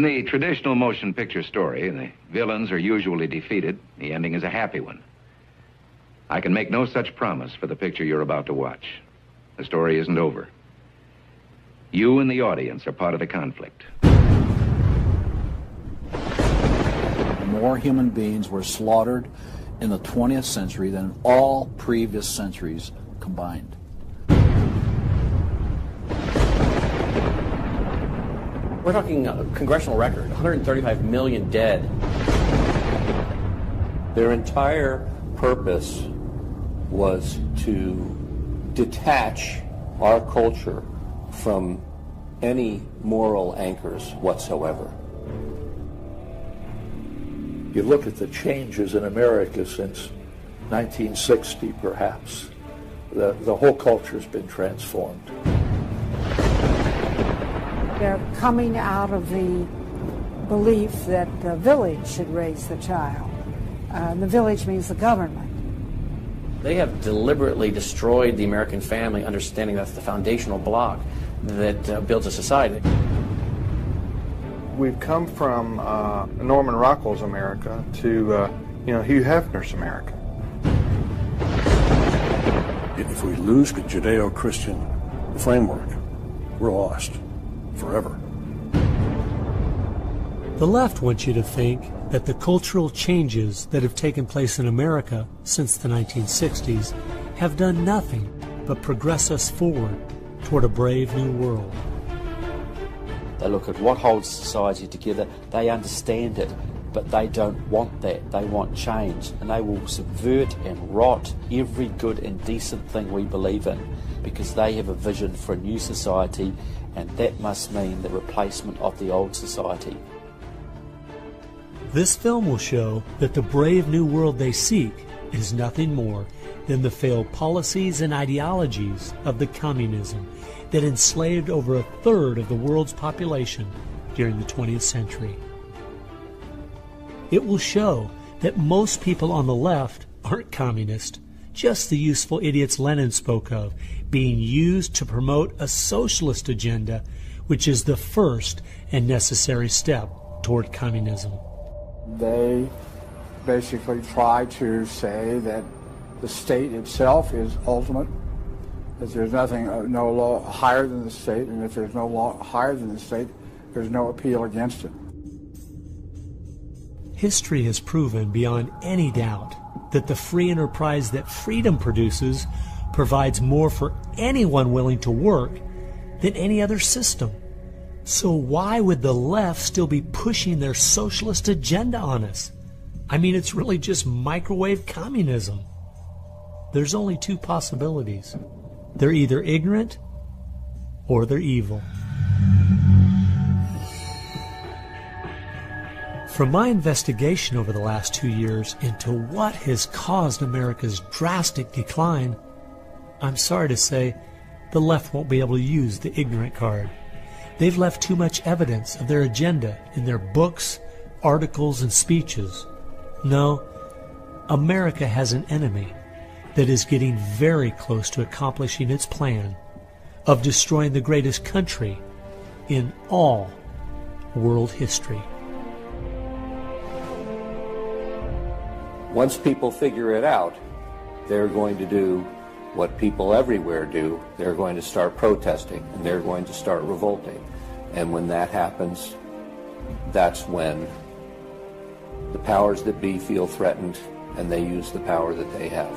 In the traditional motion picture story, the villains are usually defeated. The ending is a happy one. I can make no such promise for the picture you're about to watch. The story isn't over. You and the audience are part of the conflict. More human beings were slaughtered in the 20th century than all previous centuries combined. We're talking a congressional record, 135 million dead. Their entire purpose was to detach our culture from any moral anchors whatsoever. You look at the changes in America since 1960, perhaps. The whole culture's been transformed. They're coming out of the belief that the village should raise the child. The village means the government. They have deliberately destroyed the American family, understanding that's the foundational block that builds a society. We've come from Norman Rockwell's America to Hugh Hefner's America. If we lose the Judeo-Christian framework, we're lost forever. The left wants you to think that the cultural changes that have taken place in America since the 1960s have done nothing but progress us forward toward a brave new world. They look at what holds society together, they understand it, but they don't want that. They want change, and they will subvert and rot every good and decent thing we believe in, because they have a vision for a new society, and that must mean the replacement of the old society. This film will show that the brave new world they seek is nothing more than the failed policies and ideologies of the communism that enslaved over a third of the world's population during the 20th century. It will show that most people on the left aren't communist, just the useful idiots Lenin spoke of, being used to promote a socialist agenda, which is the first and necessary step toward communism. They basically try to say that the state itself is ultimate, that there's nothing, no law higher than the state, and if there's no law higher than the state, there's no appeal against it. History has proven beyond any doubt that the free enterprise that freedom produces provides more for anyone willing to work than any other system. So why would the left still be pushing their socialist agenda on us? I mean, it's really just microwave communism. There's only two possibilities. They're either ignorant or they're evil. From my investigation over the last 2 years into what has caused America's drastic decline, I'm sorry to say the left won't be able to use the ignorant card. They've left too much evidence of their agenda in their books, articles, and speeches. No, America has an enemy that is getting very close to accomplishing its plan of destroying the greatest country in all world history. Once people figure it out, they're going to do what people everywhere do. They're going to start protesting, and they're going to start revolting. And when that happens, that's when the powers that be feel threatened, and they use the power that they have.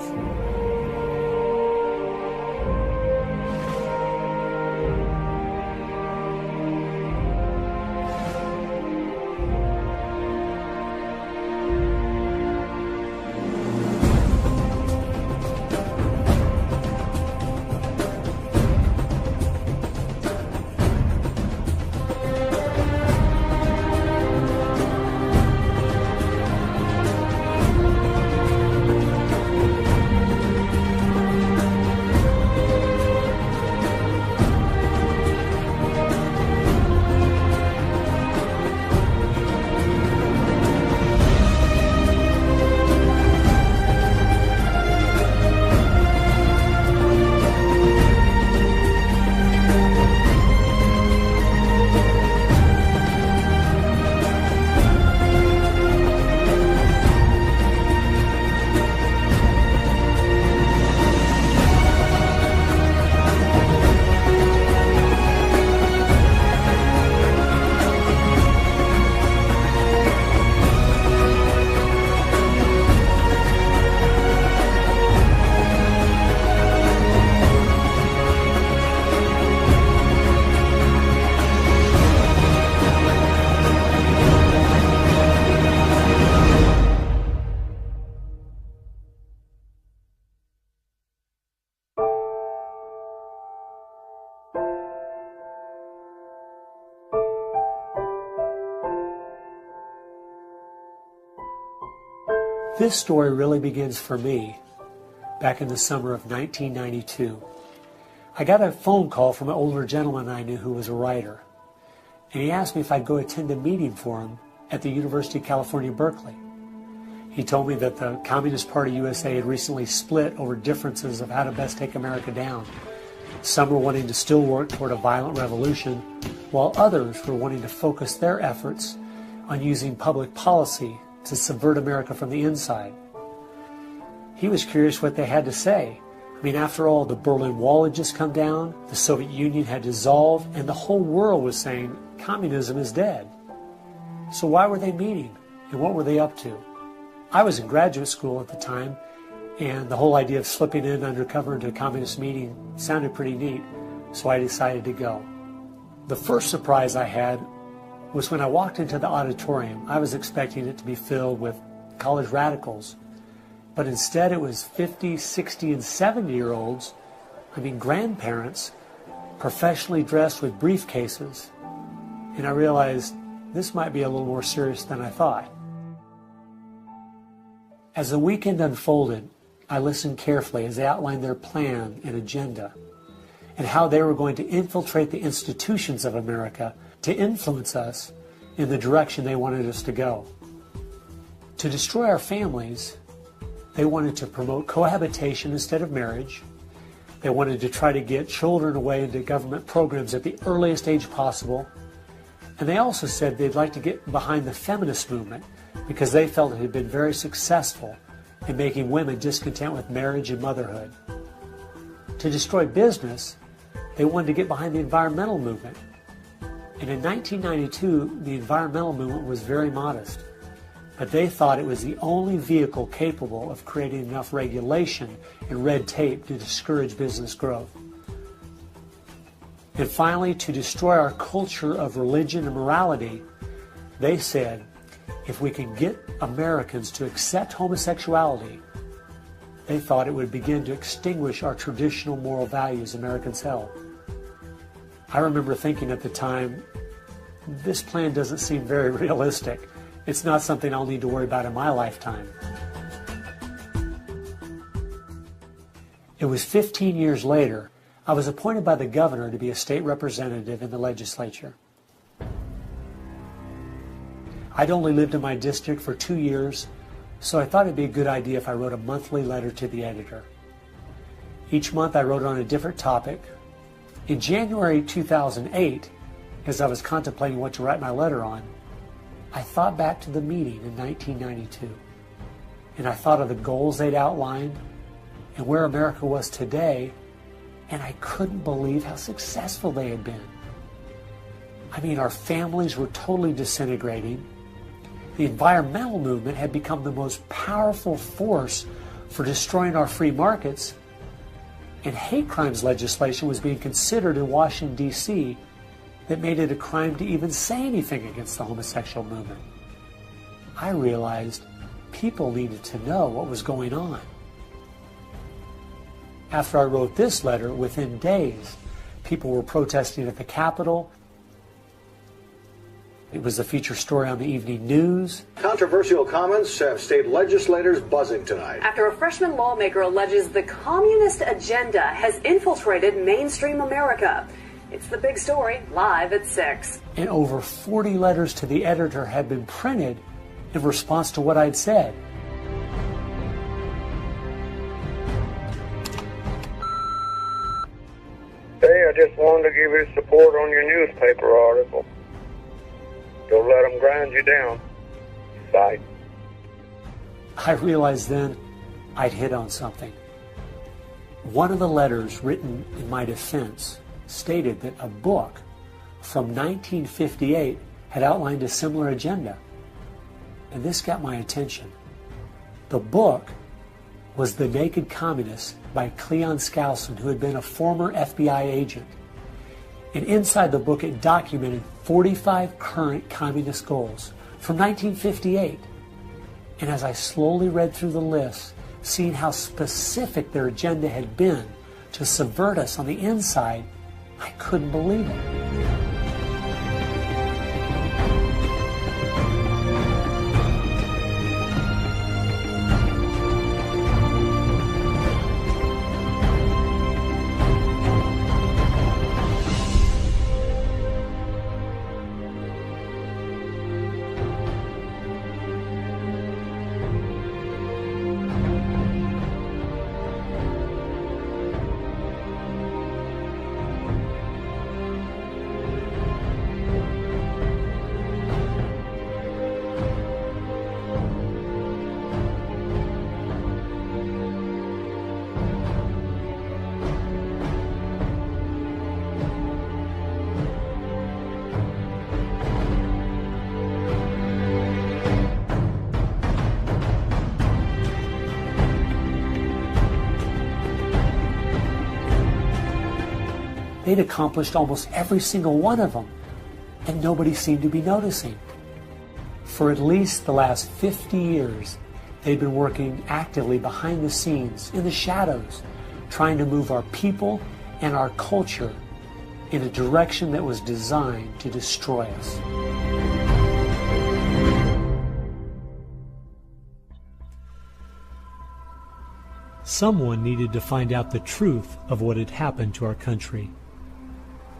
This story really begins for me back in the summer of 1992. I got a phone call from an older gentleman I knew who was a writer, and he asked me if I'd go attend a meeting for him at the University of California, Berkeley. He told me that the Communist Party USA had recently split over differences of how to best take America down. Some were wanting to still work toward a violent revolution, while others were wanting to focus their efforts on using public policy to subvert America from the inside. He was curious what they had to say. I mean, after all, the Berlin Wall had just come down, the Soviet Union had dissolved, and the whole world was saying communism is dead. So why were they meeting, and what were they up to? I was in graduate school at the time, and the whole idea of slipping in undercover into a communist meeting sounded pretty neat, so I decided to go. The first surprise I had was when I walked into the auditorium. I was expecting it to be filled with college radicals, but instead it was 50, 60, and 70-year-olds, grandparents, professionally dressed with briefcases, and I realized this might be a little more serious than I thought. As the weekend unfolded, I listened carefully as they outlined their plan and agenda and how they were going to infiltrate the institutions of America to influence us in the direction they wanted us to go. To destroy our families, they wanted to promote cohabitation instead of marriage. They wanted to try to get children away into government programs at the earliest age possible. And they also said they'd like to get behind the feminist movement because they felt it had been very successful in making women discontent with marriage and motherhood. To destroy business, they wanted to get behind the environmental movement. And in 1992, the environmental movement was very modest, but they thought it was the only vehicle capable of creating enough regulation and red tape to discourage business growth. And finally, to destroy our culture of religion and morality, they said, if we can get Americans to accept homosexuality, they thought it would begin to extinguish our traditional moral values Americans held. I remember thinking at the time, this plan doesn't seem very realistic. It's not something I'll need to worry about in my lifetime. It was 15 years later, I was appointed by the governor to be a state representative in the legislature. I'd only lived in my district for 2 years, so I thought it'd be a good idea if I wrote a monthly letter to the editor. Each month I wrote on a different topic. In January 2008, as I was contemplating what to write my letter on, I thought back to the meeting in 1992, and I thought of the goals they'd outlined and where America was today, and I couldn't believe how successful they had been. Our families were totally disintegrating. The environmental movement had become the most powerful force for destroying our free markets, and hate crimes legislation was being considered in Washington, D.C. that made it a crime to even say anything against the homosexual movement. I realized people needed to know what was going on. After I wrote this letter, within days, people were protesting at the Capitol. It was a feature story on the evening news. Controversial comments have state legislators buzzing tonight. After a freshman lawmaker alleges the communist agenda has infiltrated mainstream America. It's the big story, live at 6. And over 40 letters to the editor had been printed in response to what I'd said. Hey, I just wanted to give you support on your newspaper article. Don't let them grind you down. Bye. I realized then I'd hit on something. One of the letters written in my defense stated that a book from 1958 had outlined a similar agenda. And this got my attention. The book was The Naked Communist by Cleon Skousen, who had been a former FBI agent. And inside the book it documented 45 current communist goals from 1958. And as I slowly read through the list, seeing how specific their agenda had been to subvert us on the inside, I couldn't believe it. They'd accomplished almost every single one of them, and nobody seemed to be noticing. For at least the last 50 years, they'd been working actively behind the scenes, in the shadows, trying to move our people and our culture in a direction that was designed to destroy us. Someone needed to find out the truth of what had happened to our country.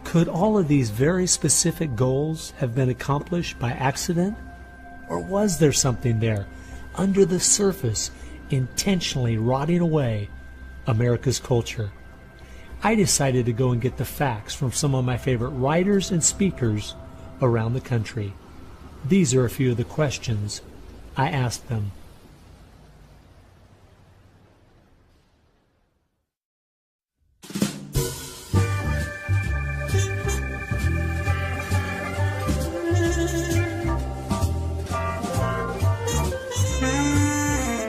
Could all of these very specific goals have been accomplished by accident? Or was there something there, under the surface, intentionally rotting away America's culture? I decided to go and get the facts from some of my favorite writers and speakers around the country. These are a few of the questions I asked them.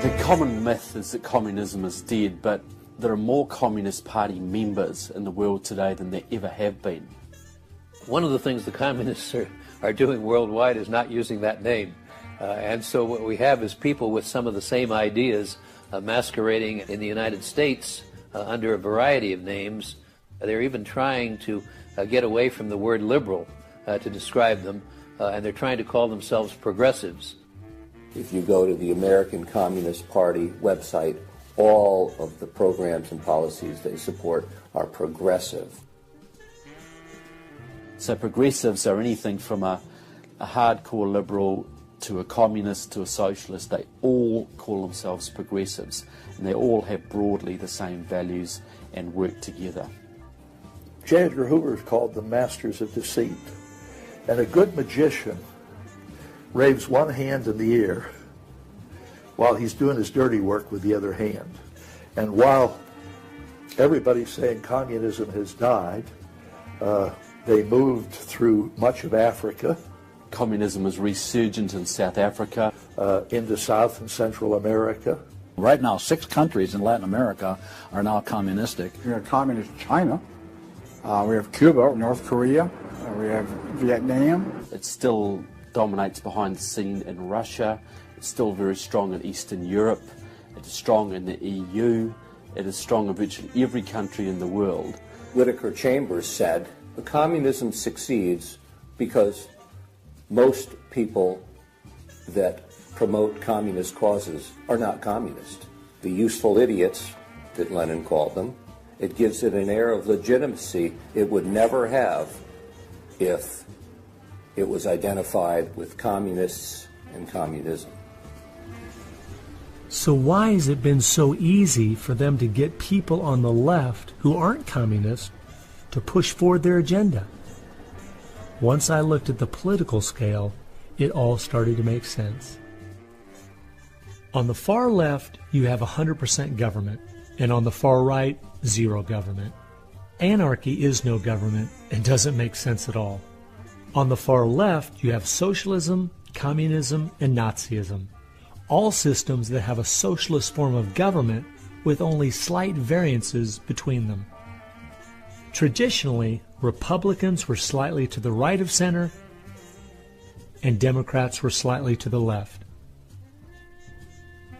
The common myth is that communism is dead, but there are more Communist Party members in the world today than there ever have been. One of the things the communists are doing worldwide is not using that name. And so what we have is people with some of the same ideas masquerading in the United States under a variety of names. They're even trying to get away from the word liberal to describe them, and they're trying to call themselves progressives. If you go to the American Communist Party website, all of the programs and policies they support are progressive. So progressives are anything from a hardcore liberal to a communist to a socialist. They all call themselves progressives, and they all have broadly the same values and work together. J. Edgar Hoover is called the masters of deceit. And a good magician raves one hand in the air while he's doing his dirty work with the other hand. And while everybody's saying communism has died, they moved through much of Africa. Communism is resurgent in South Africa. Into South and Central America. Right now, 6 countries in Latin America are now communistic. We have communist China. We have Cuba, North Korea. We have Vietnam. It still dominates behind the scene in Russia. It's still very strong in Eastern Europe. It is strong in the EU. It is strong in virtually every country in the world. Whittaker Chambers said, the communism succeeds because most people that promote communist causes are not communist. The useful idiots, that Lenin called them, it gives it an air of legitimacy it would never have if it was identified with communists and communism. So why has it been so easy for them to get people on the left who aren't communists to push forward their agenda? Once I looked at the political scale, it all started to make sense. On the far left, you have 100% government, and on the far right, zero government. Anarchy is no government and doesn't make sense at all. On the far left, you have socialism, communism, and Nazism, all systems that have a socialist form of government with only slight variances between them. Traditionally, Republicans were slightly to the right of center, and Democrats were slightly to the left.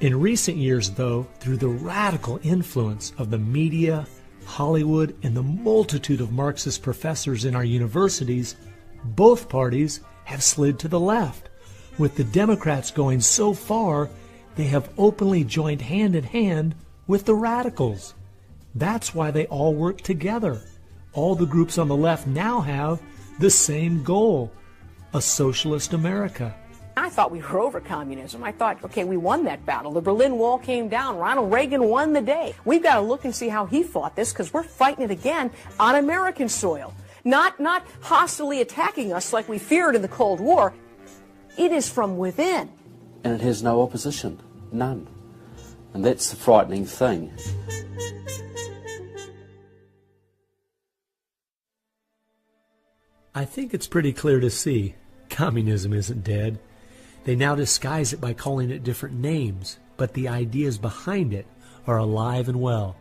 In recent years, though, through the radical influence of the media, Hollywood, and the multitude of Marxist professors in our universities, both parties have slid to the left, with the Democrats going so far they have openly joined hand in hand with the radicals. That's why they all work together. All the groups on the left now have the same goal, a socialist America. I thought we were over communism. I thought, okay, we won that battle. The Berlin Wall came down. Ronald Reagan won the day. We've got to look and see how he fought this, because we're fighting it again on American soil. Not hostilely attacking us like we feared in the Cold War. It is from within. And it has no opposition. None. And that's the frightening thing. I think it's pretty clear to see communism isn't dead. They now disguise it by calling it different names, but the ideas behind it are alive and well.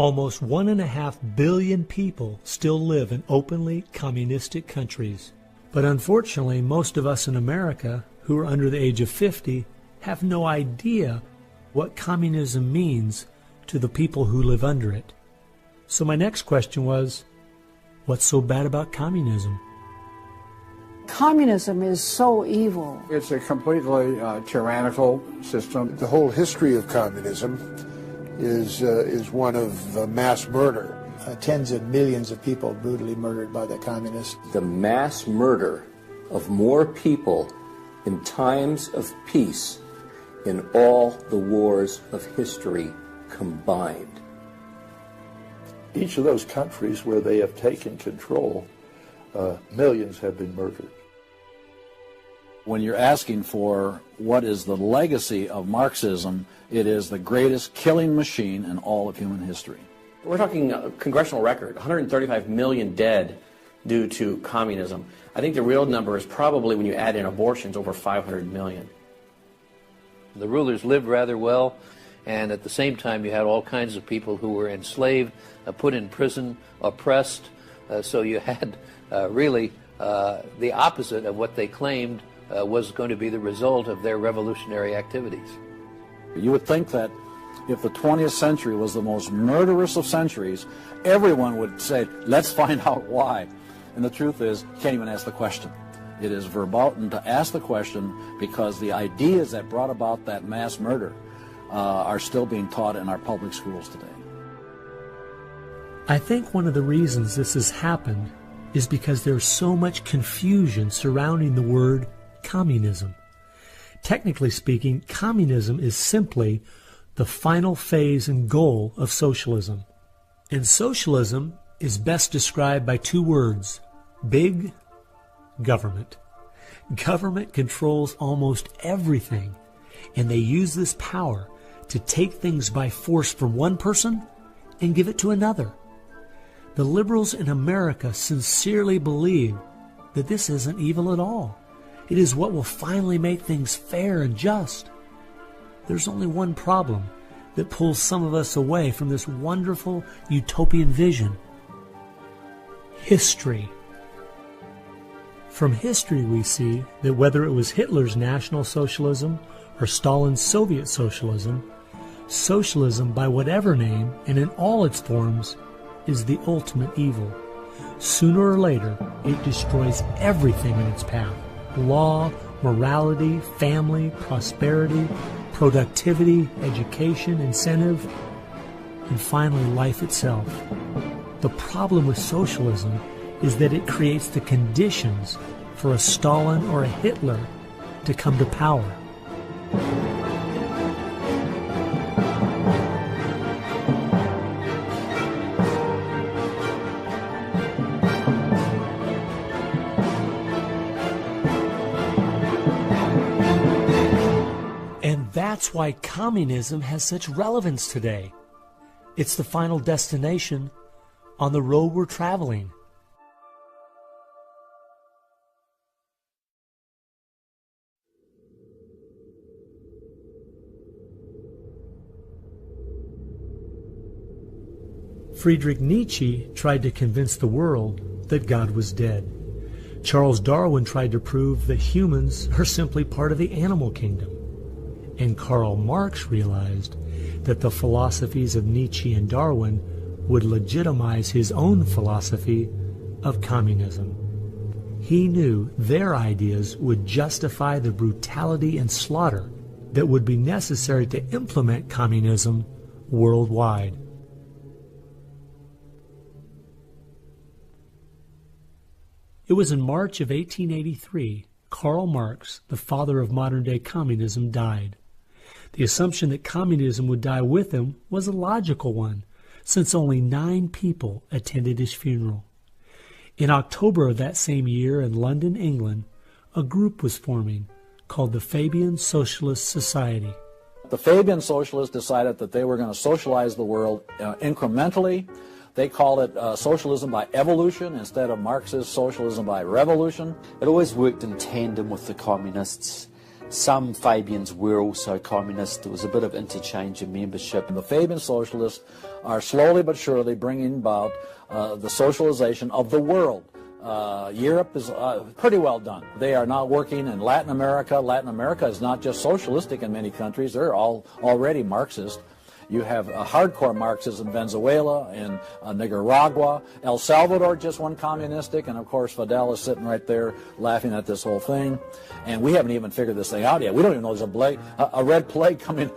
Almost 1.5 billion people still live in openly communistic countries. But unfortunately, most of us in America who are under the age of 50 have no idea what communism means to the people who live under it. So my next question was, what's so bad about communism? Communism is so evil. It's a completely tyrannical system. The whole history of communism is one of mass murder. Tens of millions of people brutally murdered by the communists. The mass murder of more people in times of peace in all the wars of history combined. Each of those countries where they have taken control, millions have been murdered. When you're asking for what is the legacy of Marxism, it is the greatest killing machine in all of human history. We're talking congressional record, 135 million dead due to communism. I think the real number is probably, when you add in abortions, over 500 million. The rulers lived rather well, and at the same time you had all kinds of people who were enslaved, put in prison, oppressed, so you had really the opposite of what they claimed was going to be the result of their revolutionary activities. You would think that if the 20th century was the most murderous of centuries, everyone would say, let's find out why. And the truth is, you can't even ask the question. It is verboten to ask the question because the ideas that brought about that mass murder are still being taught in our public schools today. I think one of the reasons this has happened is because there's so much confusion surrounding the word communism. Technically speaking, communism is simply the final phase and goal of socialism. And socialism is best described by two words: big government. Government controls almost everything, and they use this power to take things by force from one person and give it to another. The liberals in America sincerely believe that this isn't evil at all. It is what will finally make things fair and just. There's only one problem that pulls some of us away from this wonderful utopian vision: history. From history we see that whether it was Hitler's National Socialism or Stalin's Soviet Socialism, socialism by whatever name and in all its forms is the ultimate evil. Sooner or later, it destroys everything in its path: law, morality, family, prosperity, productivity, education, incentive, and finally life itself. The problem with socialism is that it creates the conditions for a Stalin or a Hitler to come to power. And that's why communism has such relevance today. It's the final destination on the road we're traveling. Friedrich Nietzsche tried to convince the world that God was dead. Charles Darwin tried to prove that humans are simply part of the animal kingdom. And Karl Marx realized that the philosophies of Nietzsche and Darwin would legitimize his own philosophy of communism. He knew their ideas would justify the brutality and slaughter that would be necessary to implement communism worldwide. It was in March of 1883, Karl Marx, the father of modern-day communism, died. The assumption that communism would die with him was a logical one, since only 9 people attended his funeral. In October of that same year in London, England, a group was forming called the Fabian Socialist Society. The Fabian Socialists decided that they were going to socialize the world incrementally. They called it socialism by evolution instead of Marxist socialism by revolution. It always worked in tandem with the communists. Some Fabians were also communist. There was a bit of interchange in membership. The Fabian socialists are slowly but surely bringing about the socialization of the world. Europe is pretty well done. They are now working in Latin America. Latin America is not just socialistic in many countries. They're all already Marxist. You have hardcore Marxists in Venezuela, in Nicaragua. El Salvador just went communistic, and of course Fidel is sitting right there laughing at this whole thing. And we haven't even figured this thing out yet. We don't even know there's a red plague coming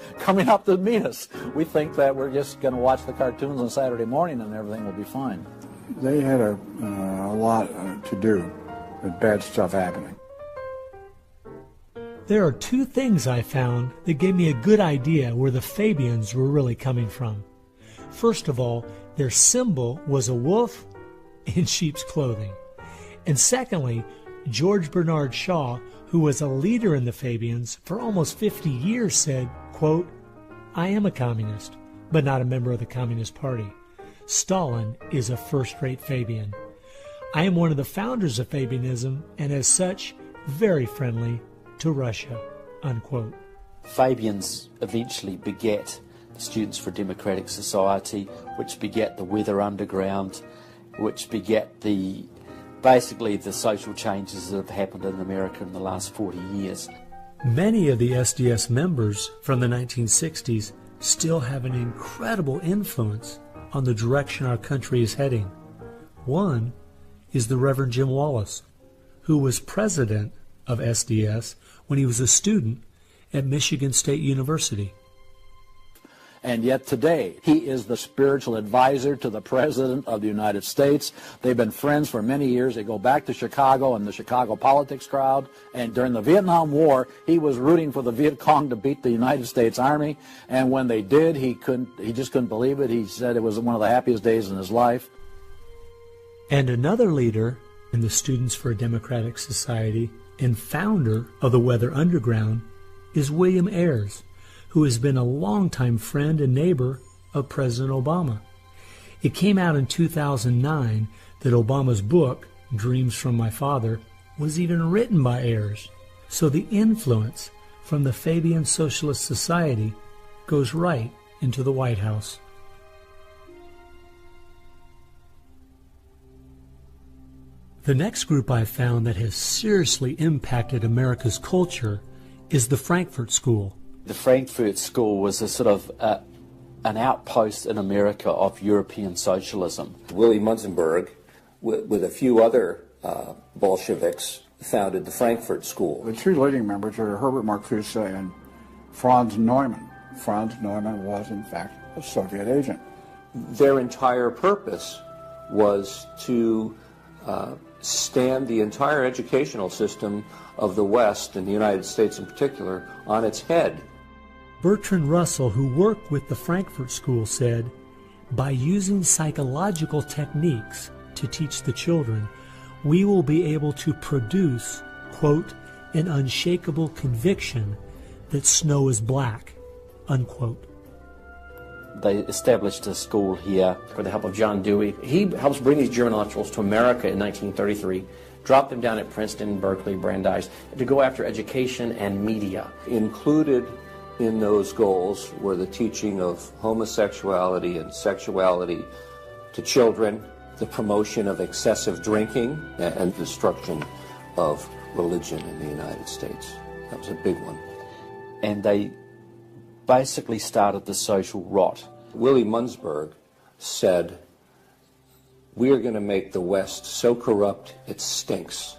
up to meet us. We think that we're just going to watch the cartoons on Saturday morning and everything will be fine. They had a lot to do with bad stuff happening. There are two things I found that gave me a good idea where the Fabians were really coming from. First of all, their symbol was a wolf in sheep's clothing. And secondly, George Bernard Shaw, who was a leader in the Fabians for almost 50 years, said, quote, "I am a communist, but not a member of the Communist Party. Stalin is a first-rate Fabian. I am one of the founders of Fabianism, and as such, very friendly to Russia," unquote. Fabians eventually begat the Students for a Democratic Society, which begat the Weather Underground, which begat basically the social changes that have happened in America in the last 40 years. Many of the SDS members from the 1960s still have an incredible influence on the direction our country is heading. One is the Reverend Jim Wallace, who was president of SDS when he was a student at Michigan State University. And yet today, he is the spiritual advisor to the President of the United States. They've been friends for many years. They go back to Chicago and the Chicago politics crowd. And during the Vietnam War, he was rooting for the Viet Cong to beat the United States Army. And when they did, he just couldn't believe it. He said it was one of the happiest days in his life. And another leader in the Students for a Democratic Society and founder of the Weather Underground is William Ayers, who has been a longtime friend and neighbor of President Obama. It came out in 2009 that Obama's book, Dreams from My Father, was even written by Ayers. So the influence from the Fabian Socialist Society goes right into the White House. The next group I found that has seriously impacted America's culture is the Frankfurt School. The Frankfurt School was a sort of an outpost in America of European socialism. Willy Munzenberg, with a few other Bolsheviks, founded the Frankfurt School. The two leading members are Herbert Marcuse and Franz Neumann. Franz Neumann was, in fact, a Soviet agent. Their entire purpose was to stand the entire educational system of the West, and the United States in particular, on its head. Bertrand Russell, who worked with the Frankfurt School, said, "By using psychological techniques to teach the children, we will be able to produce, quote, an unshakable conviction that snow is black," unquote. They established a school here with the help of John Dewey. He helps bring these German intellectuals to America in 1933, dropped them down at Princeton, Berkeley, Brandeis, to go after education and media. Included in those goals were the teaching of homosexuality and sexuality to children, the promotion of excessive drinking, and destruction of religion in the United States. That was a big one. And they basically started the social rot. Willy Munzenberg said, "We are going to make the West so corrupt it stinks."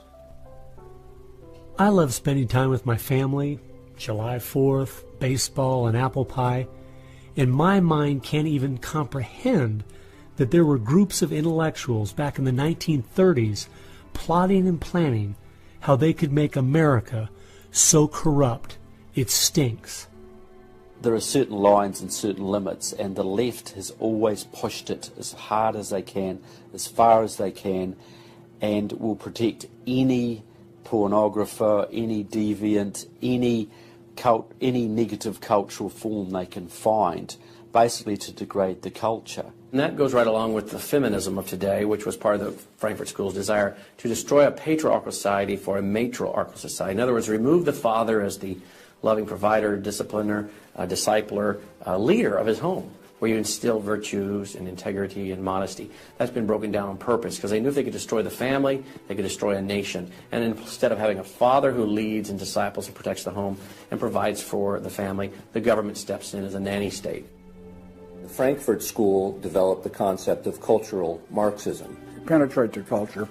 I love spending time with my family, July 4th, baseball, and apple pie, and my mind can't even comprehend that there were groups of intellectuals back in the 1930s plotting and planning how they could make America so corrupt it stinks. There are certain lines and certain limits, and the left has always pushed it as hard as they can, as far as they can, and will protect any pornographer, any deviant, any negative cultural form they can find, basically to degrade the culture. And that goes right along with the feminism of today, which was part of the Frankfurt School's desire to destroy a patriarchal society for a matriarchal society. In other words, remove the father as the loving provider, discipliner, discipler, leader of his home, where you instill virtues and integrity and modesty. That's been broken down on purpose because they knew if they could destroy the family, they could destroy a nation. And instead of having a father who leads and disciples and protects the home and provides for the family, the government steps in as a nanny state. The Frankfurt School developed the concept of cultural Marxism. Penetrate the culture,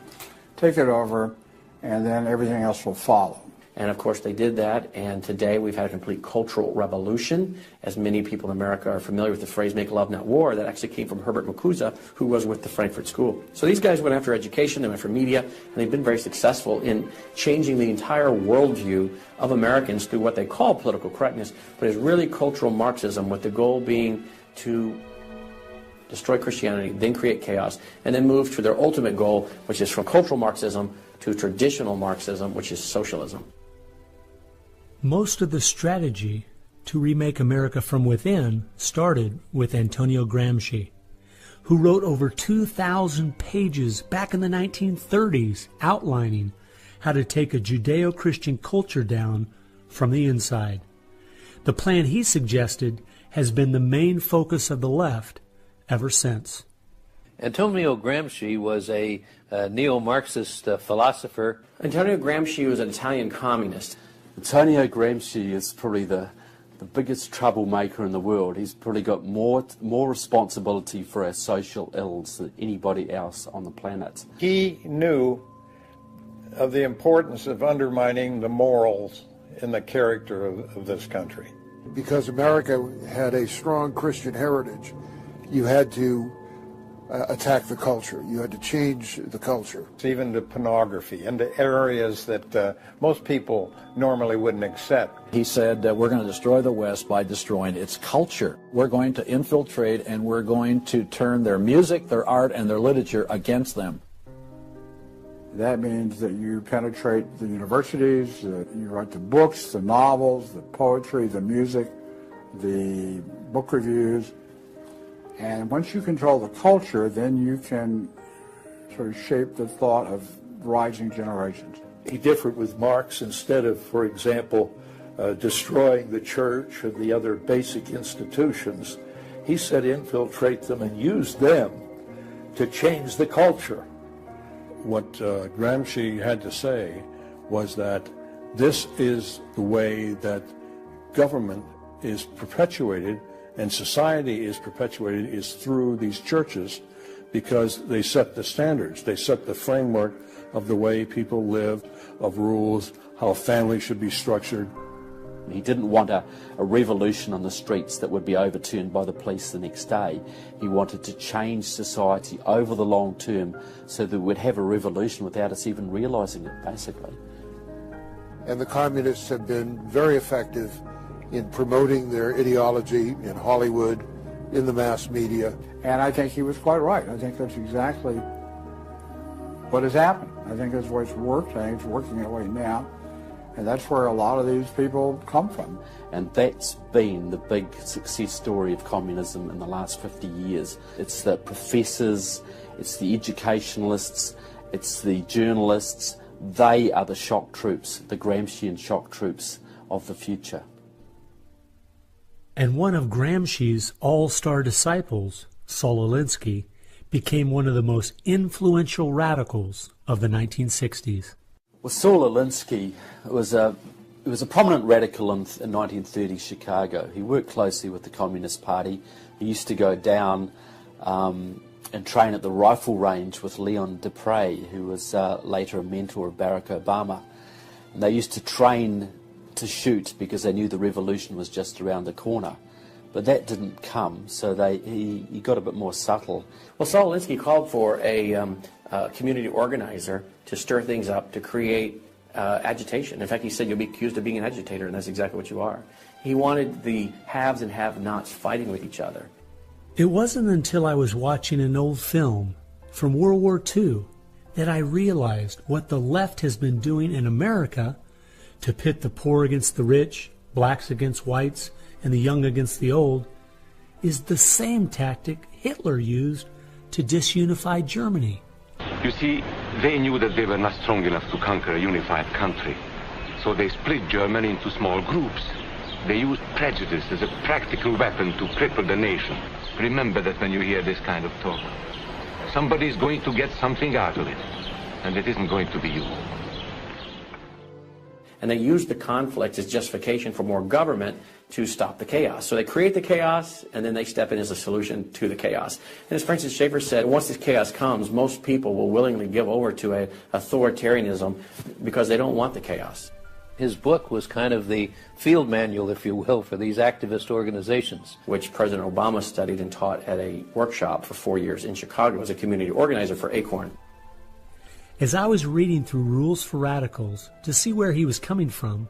take it over, and then everything else will follow. And of course they did that, and today we've had a complete cultural revolution. As many people in America are familiar with the phrase "make love, not war," that actually came from Herbert Marcuse, who was with the Frankfurt School. So these guys went after education, they went after media, and they've been very successful in changing the entire worldview of Americans through what they call political correctness, but it's really cultural Marxism, with the goal being to destroy Christianity, then create chaos, and then move to their ultimate goal, which is from cultural Marxism to traditional Marxism, which is socialism. Most of the strategy to remake America from within started with Antonio Gramsci, who wrote over 2,000 pages back in the 1930s outlining how to take a Judeo-Christian culture down from the inside. The plan he suggested has been the main focus of the left ever since. Antonio Gramsci was a neo-Marxist philosopher. Antonio Gramsci was an Italian communist. Antonio Gramsci is probably the biggest troublemaker in the world. He's probably got more responsibility for our social ills than anybody else on the planet. He knew of the importance of undermining the morals and the character of this country. Because America had a strong Christian heritage, you had to attack the culture. You had to change the culture. Even to pornography, into areas that most people normally wouldn't accept. He said that we're going to destroy the West by destroying its culture. We're going to infiltrate and we're going to turn their music, their art, and their literature against them. That means that you penetrate the universities, you write the books, the novels, the poetry, the music, the book reviews. And once you control the culture, then you can sort of shape the thought of rising generations. He differed with Marx. Instead of, for example, destroying the church and the other basic institutions, he said infiltrate them and use them to change the culture. What Gramsci had to say was that this is the way that government is perpetuated and society is perpetuated is through these churches, because they set the standards, they set the framework of the way people live, of rules, how a family should be structured. He didn't want a revolution on the streets that would be overturned by the police the next day. He wanted to change society over the long term so that we'd have a revolution without us even realizing it, basically. And the communists have been very effective in promoting their ideology in Hollywood, in the mass media. And I think he was quite right. I think that's exactly what has happened. I think that's the way it's worked. I think it's working that way now. And that's where a lot of these people come from. And that's been the big success story of communism in the last 50 years. It's the professors, it's the educationalists, it's the journalists. They are the shock troops, the Gramscian shock troops of the future. And one of Gramsci's all-star disciples, Saul Alinsky, became one of the most influential radicals of the 1960s. Well, Saul Alinsky was a prominent radical in 1930 Chicago. He worked closely with the Communist Party. He used to go down and train at the rifle range with Leon Dupre, who was later a mentor of Barack Obama. And they used to train to shoot because they knew the revolution was just around the corner. But that didn't come, so he got a bit more subtle. Well, Saul Alinsky called for a community organizer to stir things up, to create agitation. In fact, he said you'll be accused of being an agitator, and that's exactly what you are. He wanted the haves and have-nots fighting with each other. It wasn't until I was watching an old film from World War II that I realized what the left has been doing in America to pit the poor against the rich, blacks against whites, and the young against the old, is the same tactic Hitler used to disunify Germany. You see, they knew that they were not strong enough to conquer a unified country. So they split Germany into small groups. They used prejudice as a practical weapon to cripple the nation. Remember that when you hear this kind of talk. Somebody's going to get something out of it, and it isn't going to be you. And they use the conflict as justification for more government to stop the chaos. So they create the chaos, and then they step in as a solution to the chaos. And as Francis Schaeffer said, once this chaos comes, most people will willingly give over to a authoritarianism because they don't want the chaos. His book was kind of the field manual, if you will, for these activist organizations. Which President Obama studied and taught at a workshop for 4 years in Chicago as a community organizer for ACORN. As I was reading through Rules for Radicals to see where he was coming from,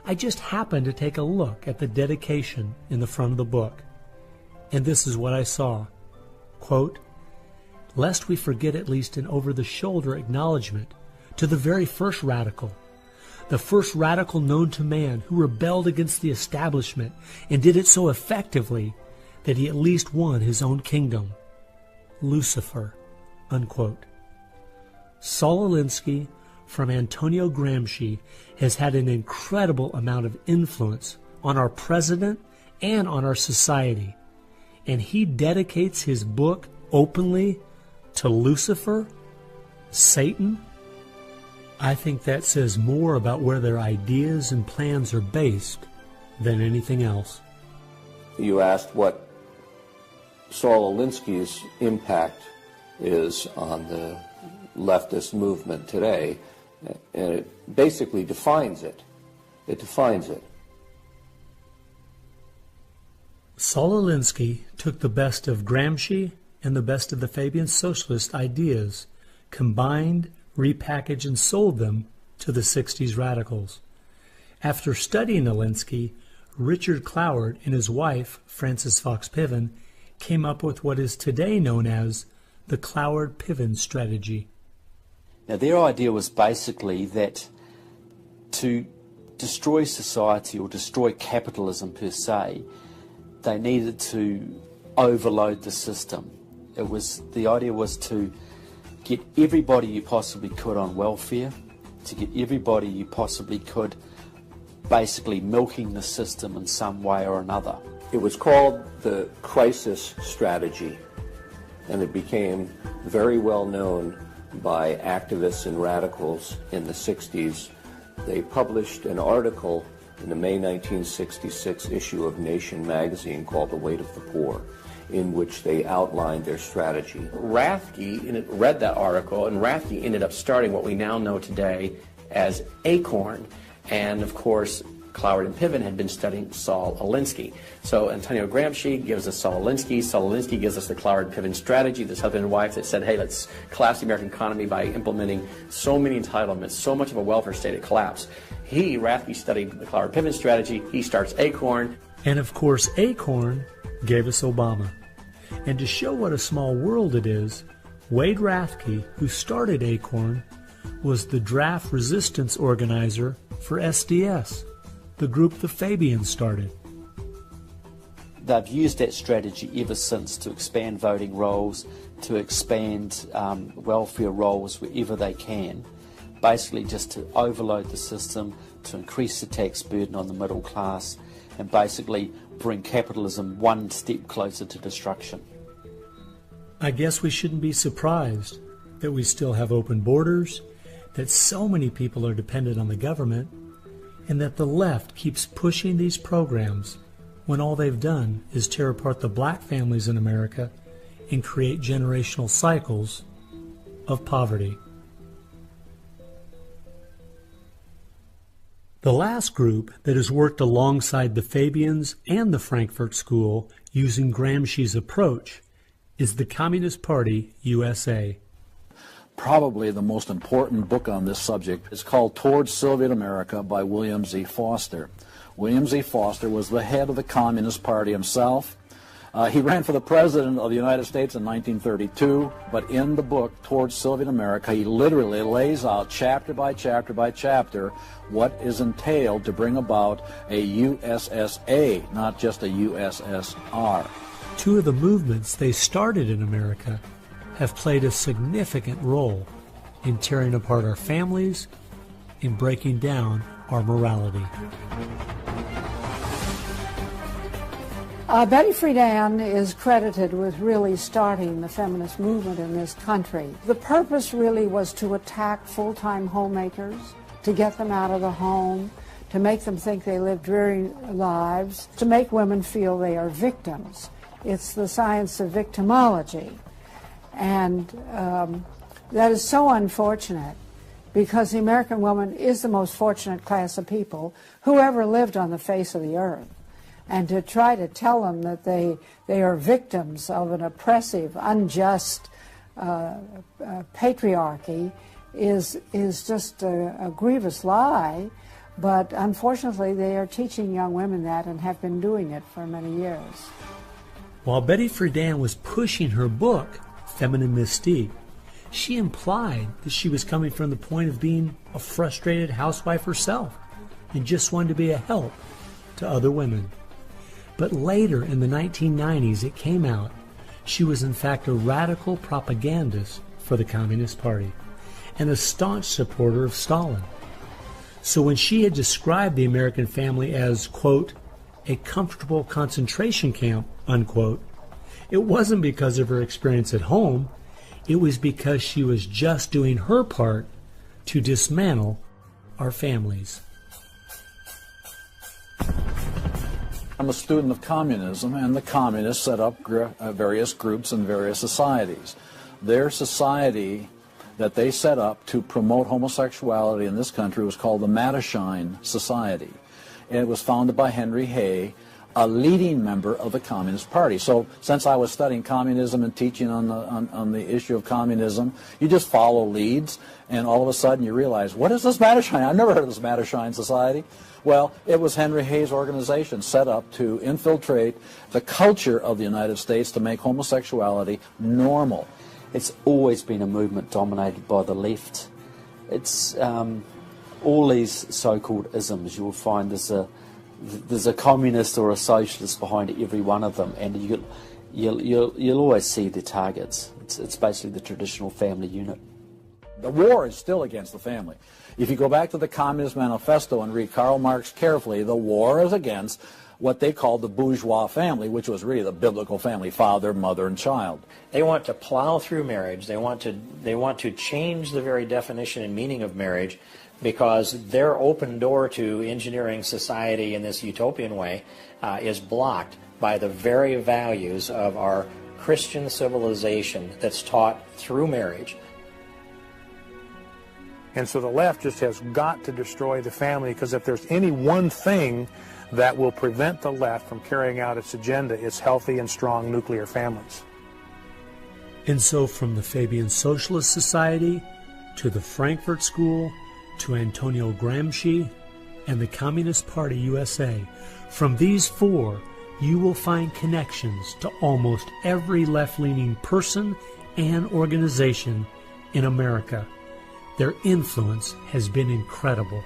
I just happened to take a look at the dedication in the front of the book. And this is what I saw. Quote, "Lest we forget at least an over-the-shoulder acknowledgement to the very first radical, the first radical known to man who rebelled against the establishment and did it so effectively that he at least won his own kingdom. Lucifer." Unquote. Saul Alinsky from Antonio Gramsci has had an incredible amount of influence on our president and on our society, and he dedicates his book openly to Lucifer, Satan. I think that says more about where their ideas and plans are based than anything else. You asked what Saul Alinsky's impact is on the leftist movement today, and it basically defines it. It defines it. Saul Alinsky took the best of Gramsci and the best of the Fabian socialist ideas, combined, repackaged, and sold them to the 60s radicals. After studying Alinsky, Richard Cloward and his wife, Frances Fox Piven, came up with what is today known as the Cloward-Piven strategy. Now, their idea was basically that to destroy society or destroy capitalism per se, they needed to overload the system. The idea was to get everybody you possibly could on welfare, to get everybody you possibly could basically milking the system in some way or another. It was called the crisis strategy, and it became very well known by activists and radicals in the 60s. They published an article in the May 1966 issue of Nation magazine called The Weight of the Poor, in which they outlined their strategy. Rathke read that article, and Rathke ended up starting what we now know today as ACORN, and of course Cloward and Piven had been studying Saul Alinsky. So Antonio Gramsci gives us Saul Alinsky. Saul Alinsky gives us the Cloward-Piven strategy, this husband and wife that said, hey, let's collapse the American economy by implementing so many entitlements, so much of a welfare state, it collapsed. Rathke studied the Cloward-Piven strategy. He starts ACORN. And of course, ACORN gave us Obama. And to show what a small world it is, Wade Rathke, who started ACORN, was the draft resistance organizer for SDS, the group the Fabians started. They've used that strategy ever since to expand voting rolls, to expand welfare rolls wherever they can, basically just to overload the system, to increase the tax burden on the middle class, and basically bring capitalism one step closer to destruction. I guess we shouldn't be surprised that we still have open borders, that so many people are dependent on the government, and that the left keeps pushing these programs when all they've done is tear apart the black families in America and create generational cycles of poverty. The last group that has worked alongside the Fabians and the Frankfurt School using Gramsci's approach is the Communist Party USA. Probably the most important book on this subject is called Towards Soviet America by William Z. Foster. William Z. Foster was the head of the Communist Party himself. He ran for the President of the United States in 1932, but in the book Towards Soviet America, he literally lays out chapter by chapter by chapter what is entailed to bring about a USSA, not just a USSR. Two of the movements they started in America have played a significant role in tearing apart our families, in breaking down our morality. Betty Friedan is credited with really starting the feminist movement in this country. The purpose really was to attack full-time homemakers, to get them out of the home, to make them think they live dreary lives, to make women feel they are victims. It's the science of victimology. And that is so unfortunate, because the American woman is the most fortunate class of people who ever lived on the face of the earth. And to try to tell them that they are victims of an oppressive, unjust patriarchy is just a grievous lie. But unfortunately, they are teaching young women that and have been doing it for many years. While Betty Friedan was pushing her book, Feminine Mystique, she implied that she was coming from the point of being a frustrated housewife herself and just wanted to be a help to other women. But later in the 1990s, it came out she was in fact a radical propagandist for the Communist Party and a staunch supporter of Stalin. So when she had described the American family as, quote, a comfortable concentration camp, unquote, it wasn't because of her experience at home. It was because she was just doing her part to dismantle our families. I'm a student of communism, and the communists set up various groups and various societies. Their society that they set up to promote homosexuality in this country was called the Mattachine Society. And it was founded by Henry Hay, a leading member of the Communist Party. So since I was studying communism and teaching on the issue of communism, you just follow leads, and all of a sudden you realize, what is this Mattachine? I've never heard of this Mattachine Society. Well, it was Henry Hay's organization set up to infiltrate the culture of the United States to make homosexuality normal. It's always been a movement dominated by the left. It's all these so-called isms. You'll find there's a communist or a socialist behind every one of them, and you'll always see the targets. It's basically the traditional family unit. The war is still against the family. If you go back to the Communist Manifesto and read Karl Marx carefully, the war is against what they called the bourgeois family, which was really the biblical family, father, mother, and child. They want to plow through marriage. They want to change the very definition and meaning of marriage, because their open door to engineering society in this utopian way is blocked by the very values of our Christian civilization that's taught through marriage. And so the left just has got to destroy the family, because if there's any one thing that will prevent the left from carrying out its agenda, it's healthy and strong nuclear families. And so from the Fabian Socialist Society to the Frankfurt School to Antonio Gramsci and the Communist Party USA, from these four you will find connections to almost every left-leaning person and organization in America. Their influence has been incredible.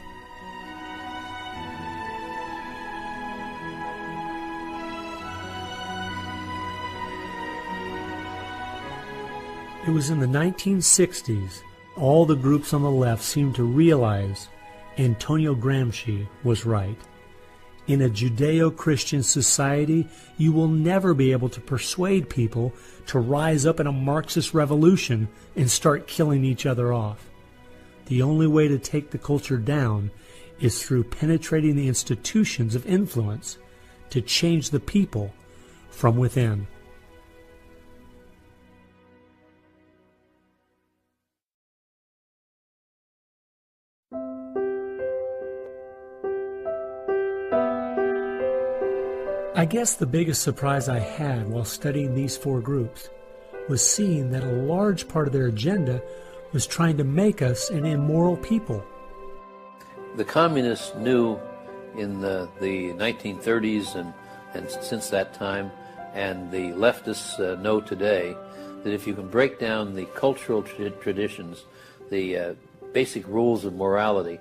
It was in the 1960s all the groups on the left seemed to realize Antonio Gramsci was right. In a Judeo-Christian society, you will never be able to persuade people to rise up in a Marxist revolution and start killing each other off. The only way to take the culture down is through penetrating the institutions of influence to change the people from within. I guess the biggest surprise I had while studying these four groups was seeing that a large part of their agenda was trying to make us an immoral people. The communists knew in the 1930s and since that time, and the leftists know today, that if you can break down the cultural traditions, the basic rules of morality,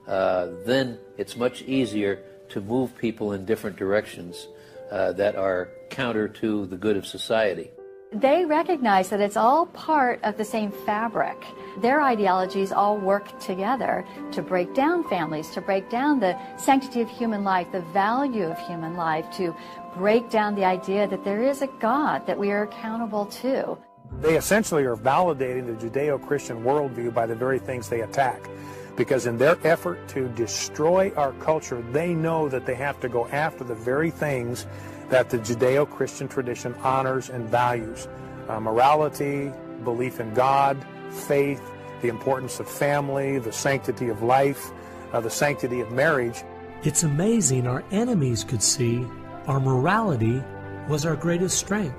then it's much easier to move people in different directions that are counter to the good of society. They recognize that it's all part of the same fabric. Their ideologies all work together to break down families, to break down the sanctity of human life, the value of human life, to break down the idea that there is a God that we are accountable to. They essentially are validating the Judeo-Christian worldview by the very things they attack. Because in their effort to destroy our culture, they know that they have to go after the very things that the Judeo-Christian tradition honors and values. Morality, belief in God, faith, the importance of family, the sanctity of life, the sanctity of marriage. It's amazing our enemies could see our morality was our greatest strength,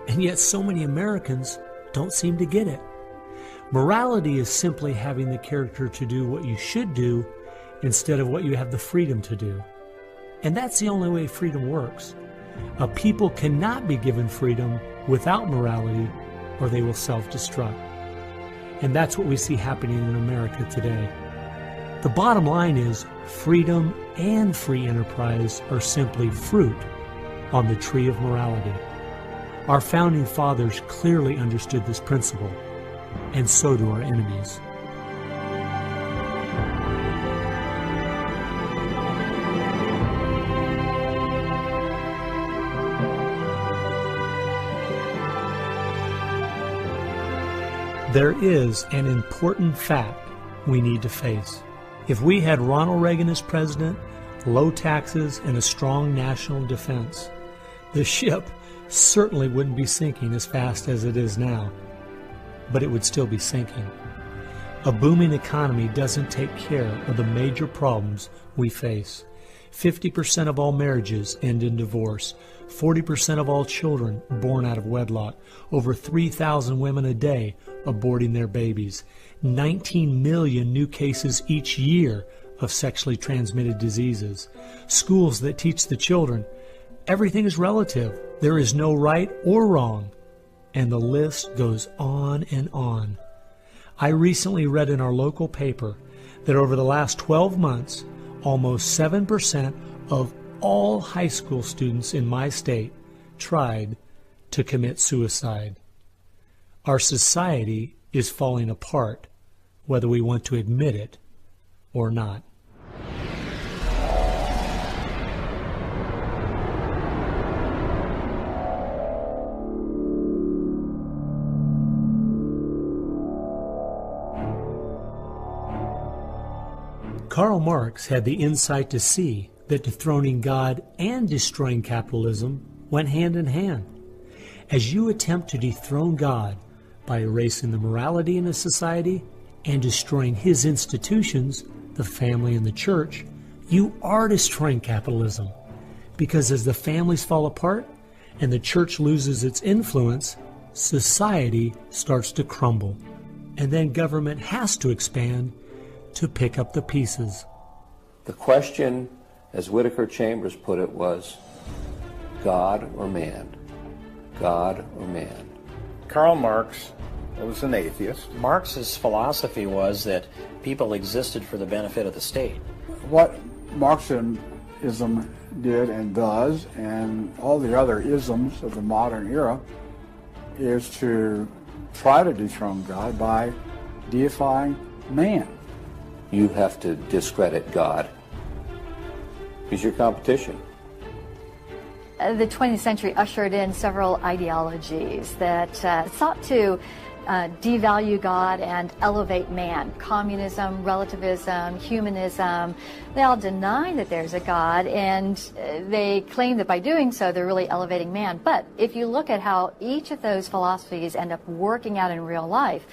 and yet so many Americans don't seem to get it. Morality is simply having the character to do what you should do instead of what you have the freedom to do. And that's the only way freedom works. A people cannot be given freedom without morality, or they will self-destruct. And that's what we see happening in America today. The bottom line is freedom and free enterprise are simply fruit on the tree of morality. Our founding fathers clearly understood this principle, and so do our enemies. There is an important fact we need to face. If we had Ronald Reagan as president, low taxes, and a strong national defense, the ship certainly wouldn't be sinking as fast as it is now, but it would still be sinking. A booming economy doesn't take care of the major problems we face. 50% of all marriages end in divorce. 40% of all children born out of wedlock. Over 3,000 women a day aborting their babies. 19 million new cases each year of sexually transmitted diseases. Schools that teach the children everything is relative. There is no right or wrong. And the list goes on and on. I recently read in our local paper that over the last 12 months, almost 7% of all high school students in my state tried to commit suicide. Our society is falling apart, whether we want to admit it or not. Karl Marx had the insight to see that dethroning God and destroying capitalism went hand in hand. As you attempt to dethrone God by erasing the morality in a society and destroying his institutions, the family and the church, you are destroying capitalism. Because as the families fall apart and the church loses its influence, society starts to crumble. And then government has to expand to pick up the pieces. The question, as Whittaker Chambers put it, was God or man? God or man? Karl Marx was an atheist. Marx's philosophy was that people existed for the benefit of the state. What Marxism did and does, and all the other isms of the modern era, is to try to dethrone God by deifying man. You have to discredit God. He's your competition. The 20th century ushered in several ideologies that sought to devalue God and elevate man. Communism, relativism, humanism, they all deny that there's a God, and they claim that by doing so they're really elevating man. But if you look at how each of those philosophies end up working out in real life,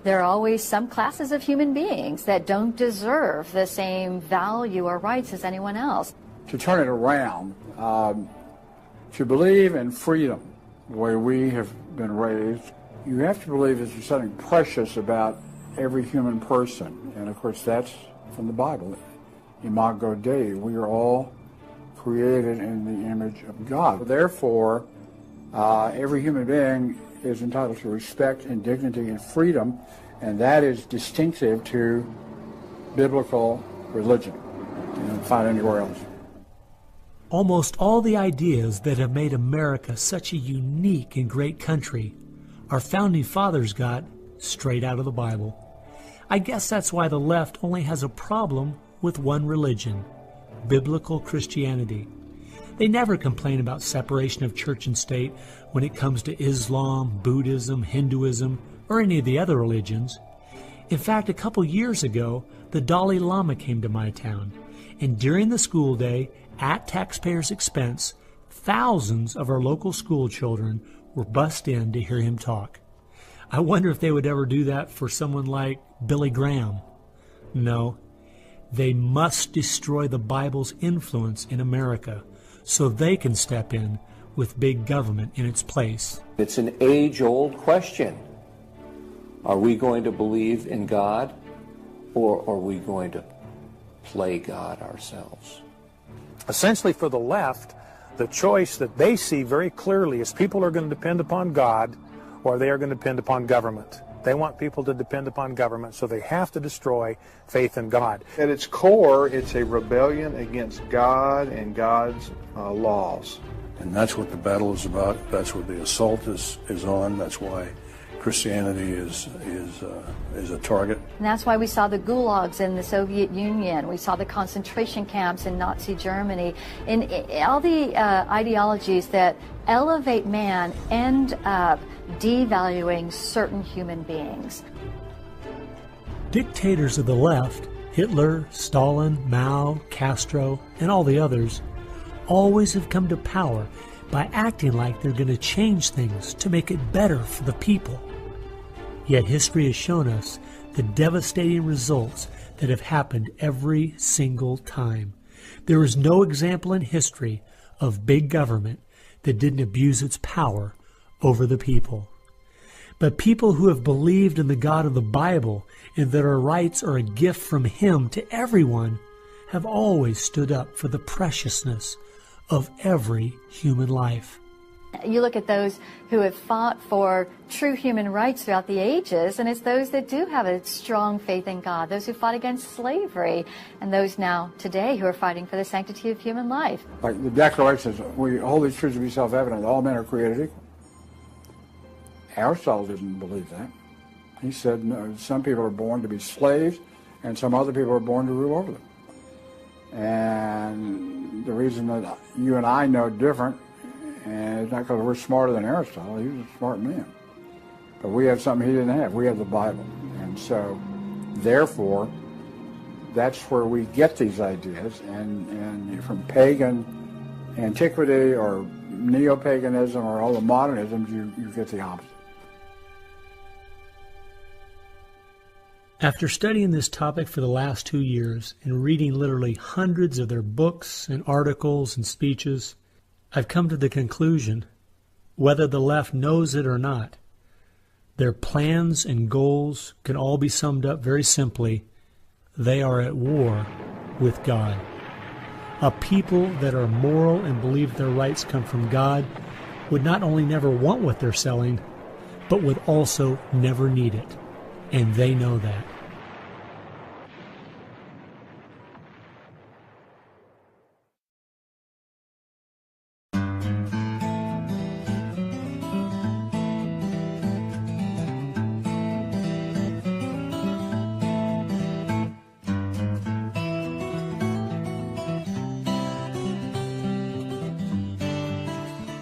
there are always some classes of human beings that don't deserve the same value or rights as anyone else. To turn it around, to believe in freedom, the way we have been raised, you have to believe that there's something precious about every human person. And of course that's from the Bible. Imago Dei, we are all created in the image of God. Therefore, every human being is entitled to respect and dignity and freedom, and that is distinctive to biblical religion. You don't find it anywhere else. Almost all the ideas that have made America such a unique and great country our founding fathers got straight out of the Bible. I guess that's why the left only has a problem with one religion, biblical Christianity. They never complain about separation of church and state when it comes to Islam, Buddhism, Hinduism, or any of the other religions. In fact, a couple years ago, the Dalai Lama came to my town, and during the school day, at taxpayers' expense, thousands of our local school children were bussed in to hear him talk. I wonder if they would ever do that for someone like Billy Graham. No, they must destroy the Bible's influence in America so they can step in with big government in its place. It's an age-old question. Are we going to believe in God, or are we going to play God ourselves? Essentially, for the left, the choice that they see very clearly is people are going to depend upon God or they are going to depend upon government. They want people to depend upon government, so they have to destroy faith in God. At its core, it's a rebellion against God and God's laws. And that's what the battle is about. That's what the assault is on. That's why Christianity is a target. And that's why we saw the gulags in the Soviet Union. We saw the concentration camps in Nazi Germany. And all the ideologies that elevate man end up devaluing certain human beings. Dictators of the left, Hitler, Stalin, Mao, Castro, and all the others, always have come to power by acting like they're going to change things to make it better for the people. Yet history has shown us the devastating results that have happened every single time. There is no example in history of big government that didn't abuse its power over the people. But people who have believed in the God of the Bible and that our rights are a gift from Him to everyone have always stood up for the preciousness of every human life. You look at those who have fought for true human rights throughout the ages, and it's those that do have a strong faith in God, those who fought against slavery, and those now today who are fighting for the sanctity of human life. Like the Declaration says, we hold these truths to be self-evident, all men are created equal. Aristotle didn't believe that. He said, no, some people are born to be slaves, and some other people are born to rule over them. And the reason that you and I know different, and it's not because we're smarter than Aristotle, he was a smart man. But we have something he didn't have. We have the Bible. And so, therefore, that's where we get these ideas. And from pagan antiquity or neo-paganism or all the modernisms, you get the opposite. After studying this topic for the last 2 years and reading literally hundreds of their books and articles and speeches, I've come to the conclusion, whether the left knows it or not, their plans and goals can all be summed up very simply. They are at war with God. A people that are moral and believe their rights come from God would not only never want what they're selling, but would also never need it. And they know that.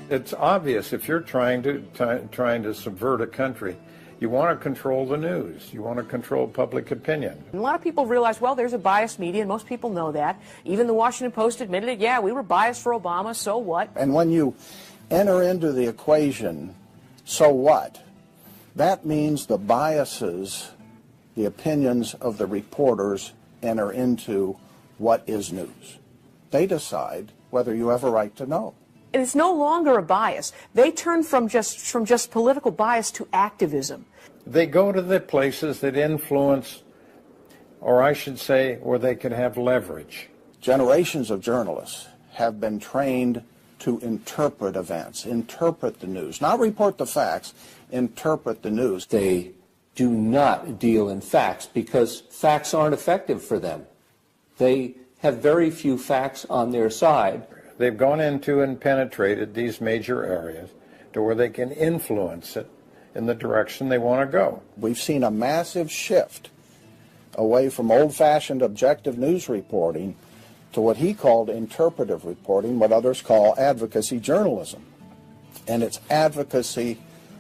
It's obvious if you're trying to subvert a country, you want to control the news. You want to control public opinion. A lot of people realize, well, there's a biased media, and most people know that. Even the Washington Post admitted it. Yeah, we were biased for Obama, so what? And when you enter into the equation, so what? That means the biases, the opinions of the reporters enter into what is news. They decide whether you have a right to know. And it's no longer a bias. They turn from just political bias to activism. They go to the places that influence, or I should say, where they can have leverage. Generations of journalists have been trained to interpret events, interpret the news, not report the facts, interpret the news. They do not deal in facts because facts aren't effective for them. They have very few facts on their side. They've gone into and penetrated these major areas to where they can influence it in the direction they want to go. We've seen a massive shift away from old-fashioned objective news reporting to what he called interpretive reporting, what others call advocacy journalism. And it's advocacy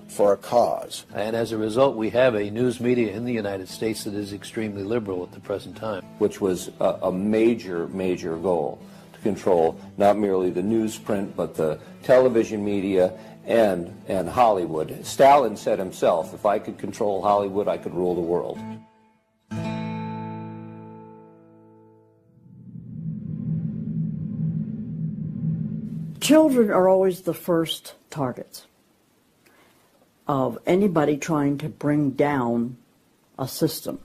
for a cause. And as a result, we have a news media in the United States that is extremely liberal at the present time. Which was a major, major goal, to control not merely the newsprint, but the television media and Hollywood. Stalin said himself, if I could control Hollywood, I could rule the world. Children are always the first targets of anybody trying to bring down a system.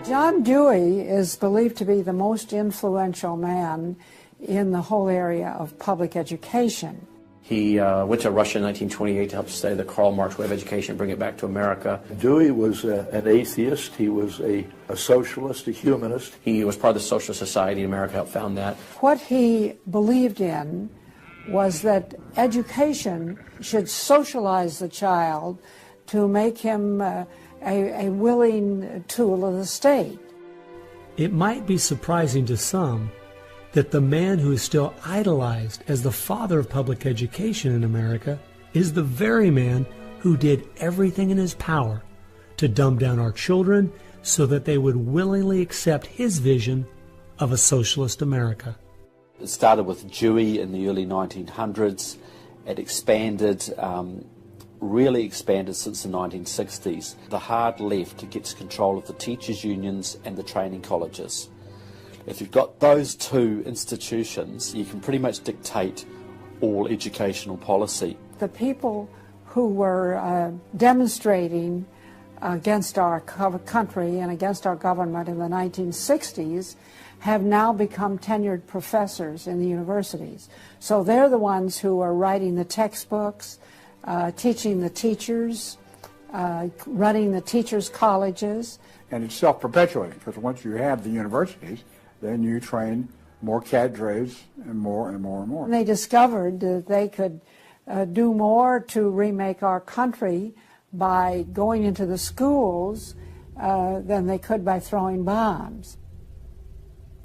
John Dewey is believed to be the most influential man in the whole area of public education. He went to Russia in 1928 to help study the Karl Marx way of education and bring it back to America. Dewey was an atheist. He was a socialist, a humanist. He was part of the Socialist Society in America, helped found that. What he believed in was that education should socialize the child to make him a willing tool of the state. It might be surprising to some that the man who is still idolized as the father of public education in America is the very man who did everything in his power to dumb down our children so that they would willingly accept his vision of a socialist America. It started with Dewey in the early 1900s. It expanded, really expanded since the 1960s. The hard left gets control of the teachers' unions and the training colleges. If you've got those two institutions, you can pretty much dictate all educational policy. The people who were demonstrating against our country and against our government in the 1960s have now become tenured professors in the universities. So they're the ones who are writing the textbooks, teaching the teachers, running the teachers' colleges. And it's self-perpetuating, because once you have the universities, then you train more cadres and more and more and more. And they discovered that they could do more to remake our country by going into the schools than they could by throwing bombs.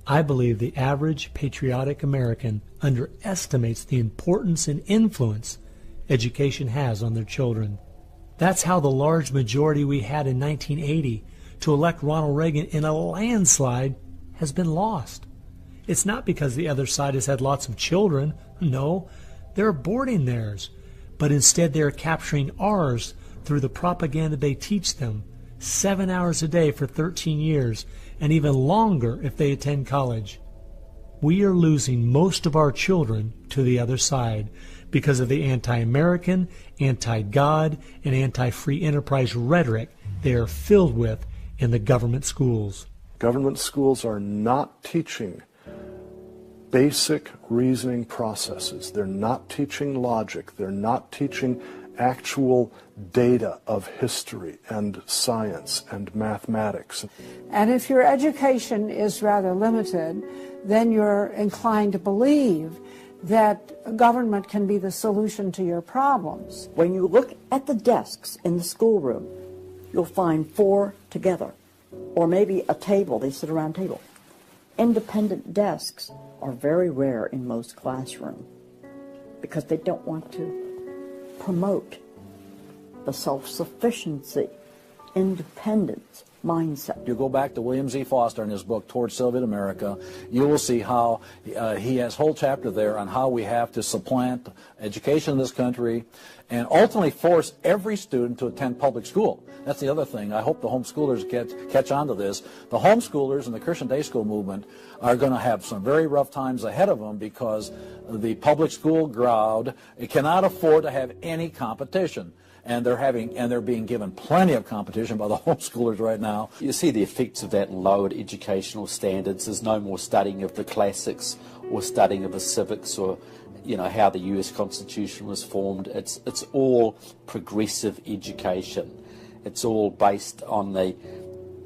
I believe the average patriotic American underestimates the importance and influence education has on their children. That's how the large majority we had in 1980 to elect Ronald Reagan in a landslide has been lost. It's not because the other side has had lots of children. No, they're aborting theirs. But instead they're capturing ours through the propaganda they teach them, 7 hours a day for 13 years, and even longer if they attend college. We are losing most of our children to the other side because of the anti-American, anti-God, and anti-free enterprise rhetoric they are filled with in the government schools. Government schools are not teaching basic reasoning processes. They're not teaching logic. They're not teaching actual data of history and science and mathematics. And if your education is rather limited, then you're inclined to believe that government can be the solution to your problems. When you look at the desks in the schoolroom, you'll find 4 together, or maybe a table, they sit around a table. Independent desks are very rare in most classrooms because they don't want to promote the self-sufficiency, independence mindset. You go back to William Z. Foster in his book, Towards Soviet America, you will see how he has a whole chapter there on how we have to supplant education in this country and ultimately force every student to attend public school. That's the other thing. I hope the homeschoolers catch on to this. The homeschoolers and the Christian day school movement are going to have some very rough times ahead of them because the public school crowd cannot afford to have any competition. And they're being given plenty of competition by the homeschoolers right now. You see the effects of that in lowered educational standards. There's no more studying of the classics or studying of the civics or how the US Constitution was formed. It's all progressive education. It's all based on the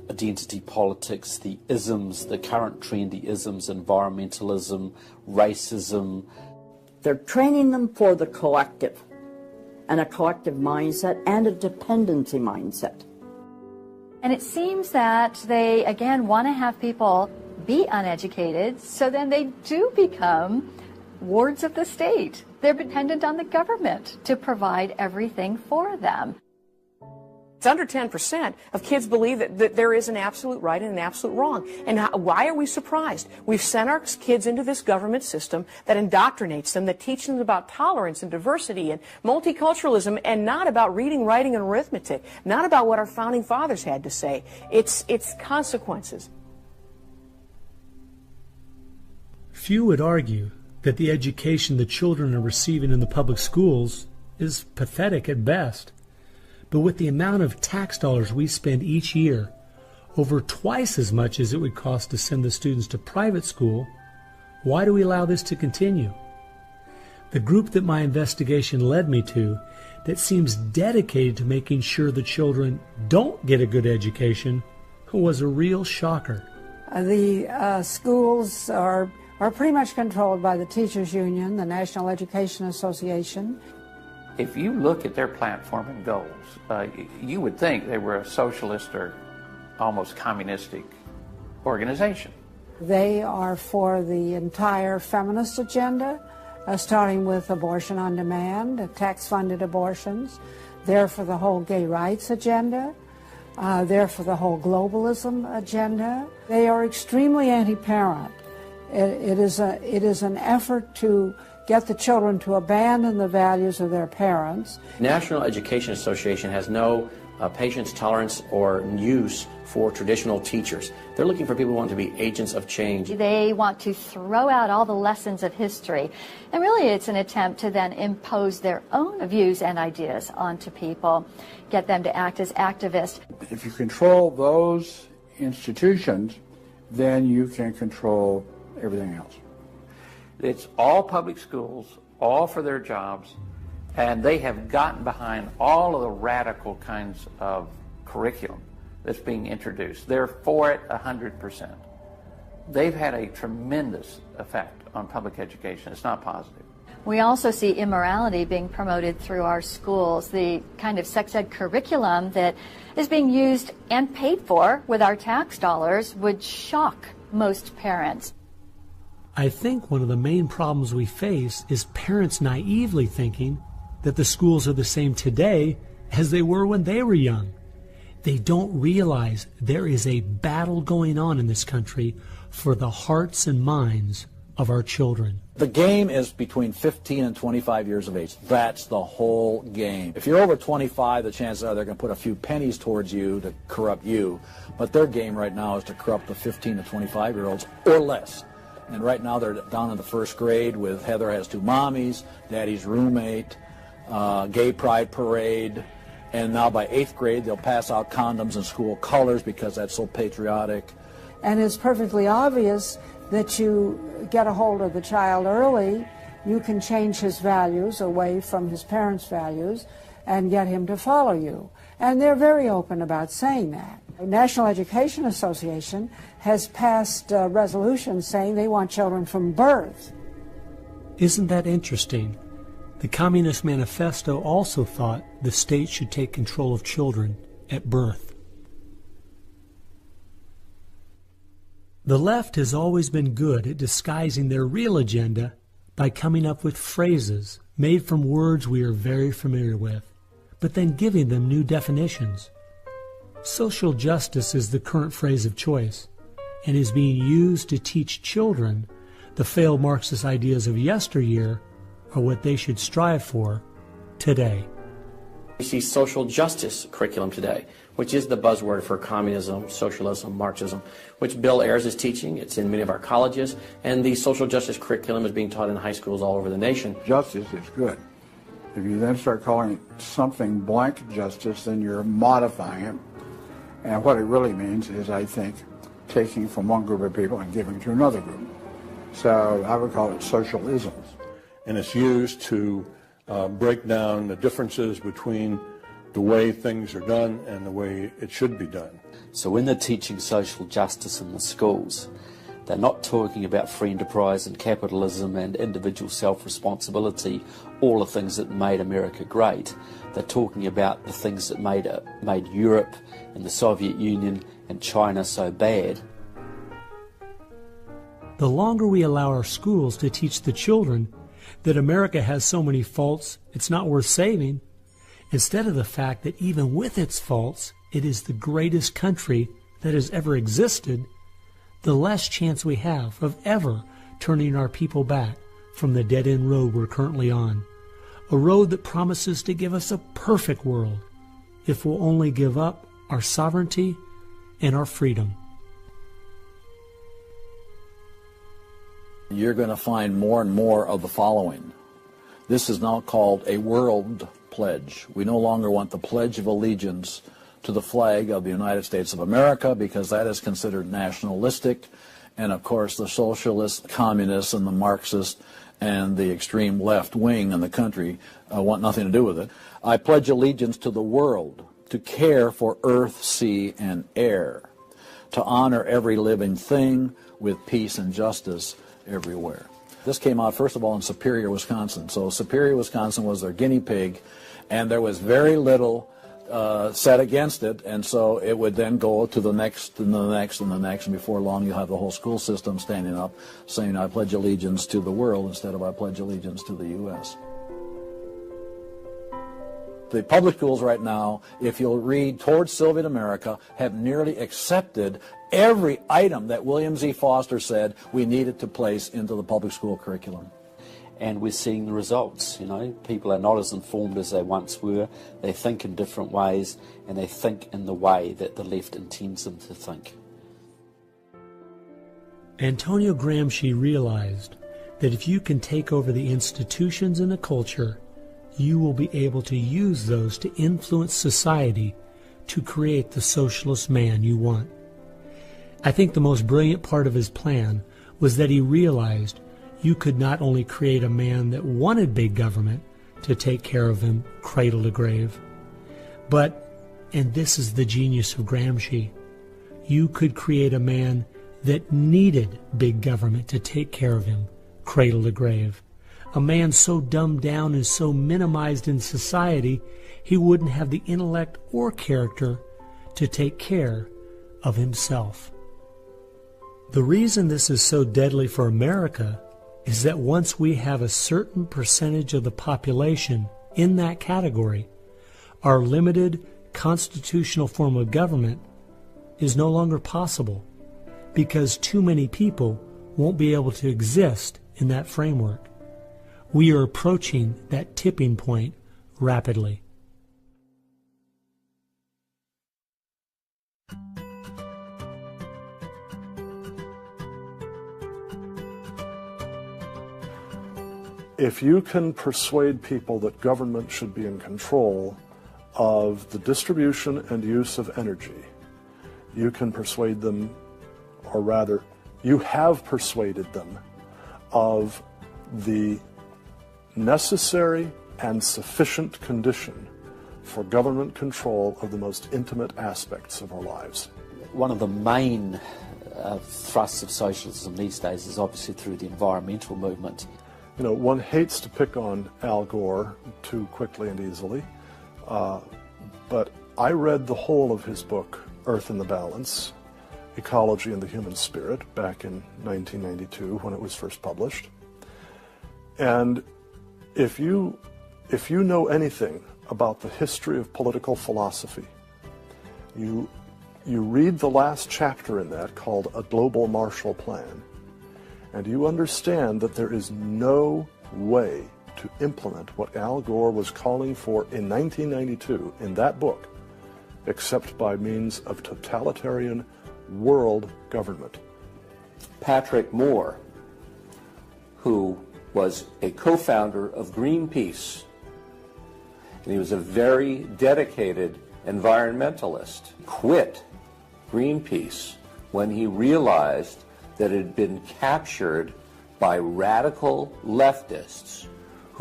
identity politics, the isms, the current trendy isms, environmentalism, racism. They're training them for the collective, and a collective mindset and a dependency mindset. And it seems that they, again, want to have people be uneducated, so then they do become wards of the state. They're dependent on the government to provide everything for them. It's under 10% of kids believe that there is an absolute right and an absolute wrong. And why are we surprised? We've sent our kids into this government system that indoctrinates them, that teaches them about tolerance and diversity and multiculturalism, and not about reading, writing, and arithmetic, not about what our founding fathers had to say. It's consequences. Few would argue that the education the children are receiving in the public schools is pathetic at best. But with the amount of tax dollars we spend each year, over twice as much as it would cost to send the students to private school, why do we allow this to continue? The group that my investigation led me to, that seems dedicated to making sure the children don't get a good education, was a real shocker. The schools are pretty much controlled by the Teachers Union, the National Education Association. If you look at their platform and goals, you would think they were a socialist or almost communistic organization. They are for the entire feminist agenda, starting with abortion on demand, tax-funded abortions. They're for the whole gay rights agenda. They're for the whole globalism agenda. They are extremely anti-parent. It is an effort to get the children to abandon the values of their parents. National Education Association has no patience, tolerance, or use for traditional teachers. They're looking for people who want to be agents of change. They want to throw out all the lessons of history. And really it's an attempt to then impose their own views and ideas onto people, get them to act as activists. If you control those institutions, then you can control everything else. It's all public schools, all for their jobs, and they have gotten behind all of the radical kinds of curriculum that's being introduced. They're for it 100%. They've had a tremendous effect on public education. It's not positive. We also see immorality being promoted through our schools. The kind of sex ed curriculum that is being used and paid for with our tax dollars would shock most parents. I think one of the main problems we face is parents naively thinking that the schools are the same today as they were when they were young. They don't realize there is a battle going on in this country for the hearts and minds of our children. The game is between 15 and 25 years of age. That's the whole game. If you're over 25, the chances are they're going to put a few pennies towards you to corrupt you. But their game right now is to corrupt the 15 to 25-year-olds or less. And right now they're down in the first grade with Heather Has Two Mommies, Daddy's Roommate, Gay Pride Parade, and now by 8th grade they'll pass out condoms in school colors because that's so patriotic. And it's perfectly obvious that you get a hold of the child early, you can change his values away from his parents' values and get him to follow you. And they're very open about saying that. The National Education Association has passed resolutions saying they want children from birth. Isn't that interesting? The Communist Manifesto also thought the state should take control of children at birth. The left has always been good at disguising their real agenda by coming up with phrases made from words we are very familiar with, but then giving them new definitions. Social justice is the current phrase of choice and is being used to teach children the failed Marxist ideas of yesteryear are what they should strive for today. We see social justice curriculum today, which is the buzzword for communism, socialism, Marxism, which Bill Ayers is teaching. It's in many of our colleges, and the social justice curriculum is being taught in high schools all over the nation. Justice is good. If you then start calling it something blank justice, then you're modifying it. And what it really means is, I think, taking from one group of people and giving to another group. So I would call it socialisms. and it's used to break down the differences between the way things are done and the way it should be done. So when they're teaching social justice in the schools, they're not talking about free enterprise and capitalism and individual self-responsibility, all the things that made America great. They're talking about the things that made Europe and the Soviet Union and China so bad. The longer we allow our schools to teach the children that America has so many faults it's not worth saving, instead of the fact that even with its faults, it is the greatest country that has ever existed, the less chance we have of ever turning our people back from the dead-end road we're currently on, a road that promises to give us a perfect world if we'll only give up our sovereignty and our freedom. You're going to find more and more of the following. This is now called a world pledge. We no longer want the Pledge of Allegiance to the flag of the United States of America because that is considered nationalistic, and of course the socialists, communists, and the Marxists and the extreme left wing in the country want nothing to do with it. I pledge allegiance to the world, to care for earth, sea, and air, to honor every living thing with peace and justice everywhere. This came out, first of all, in Superior, Wisconsin. So Superior, Wisconsin was their guinea pig, and there was very little said against it, and so it would then go to the next and the next and the next, and before long you'll have the whole school system standing up saying, I pledge allegiance to the world instead of I pledge allegiance to the U.S. The public schools right now, if you'll read Towards Soviet America, have nearly accepted every item that William Z. Foster said we needed to place into the public school curriculum. And we're seeing the results. You know, people are not as informed as they once were. They think in different ways, and they think in the way that the left intends them to think. Antonio Gramsci realized that if you can take over the institutions and the culture, you will be able to use those to influence society to create the socialist man you want. I think the most brilliant part of his plan was that he realized you could not only create a man that wanted big government to take care of him cradle to grave, but, and this is the genius of Gramsci, you could create a man that needed big government to take care of him cradle to grave. A man so dumbed down and so minimized in society, he wouldn't have the intellect or character to take care of himself. The reason this is so deadly for America is that once we have a certain percentage of the population in that category, our limited constitutional form of government is no longer possible because too many people won't be able to exist in that framework. We are approaching that tipping point rapidly. If you can persuade people that government should be in control of the distribution and use of energy, you can persuade them, or rather, you have persuaded them of the necessary and sufficient condition for government control of the most intimate aspects of our lives. One of the main thrusts of socialism these days is obviously through the environmental movement. You know, one hates to pick on Al Gore too quickly and easily, but I read the whole of his book, Earth in the Balance, Ecology and the Human Spirit, back in 1992 when it was first published. And if you know anything about the history of political philosophy, you read the last chapter in that called A Global Marshall Plan, and you understand that there is no way to implement what Al Gore was calling for in 1992 in that book except by means of totalitarian world government. Patrick Moore, who was a co-founder of Greenpeace, and he was a very dedicated environmentalist, quit Greenpeace when he realized that it had been captured by radical leftists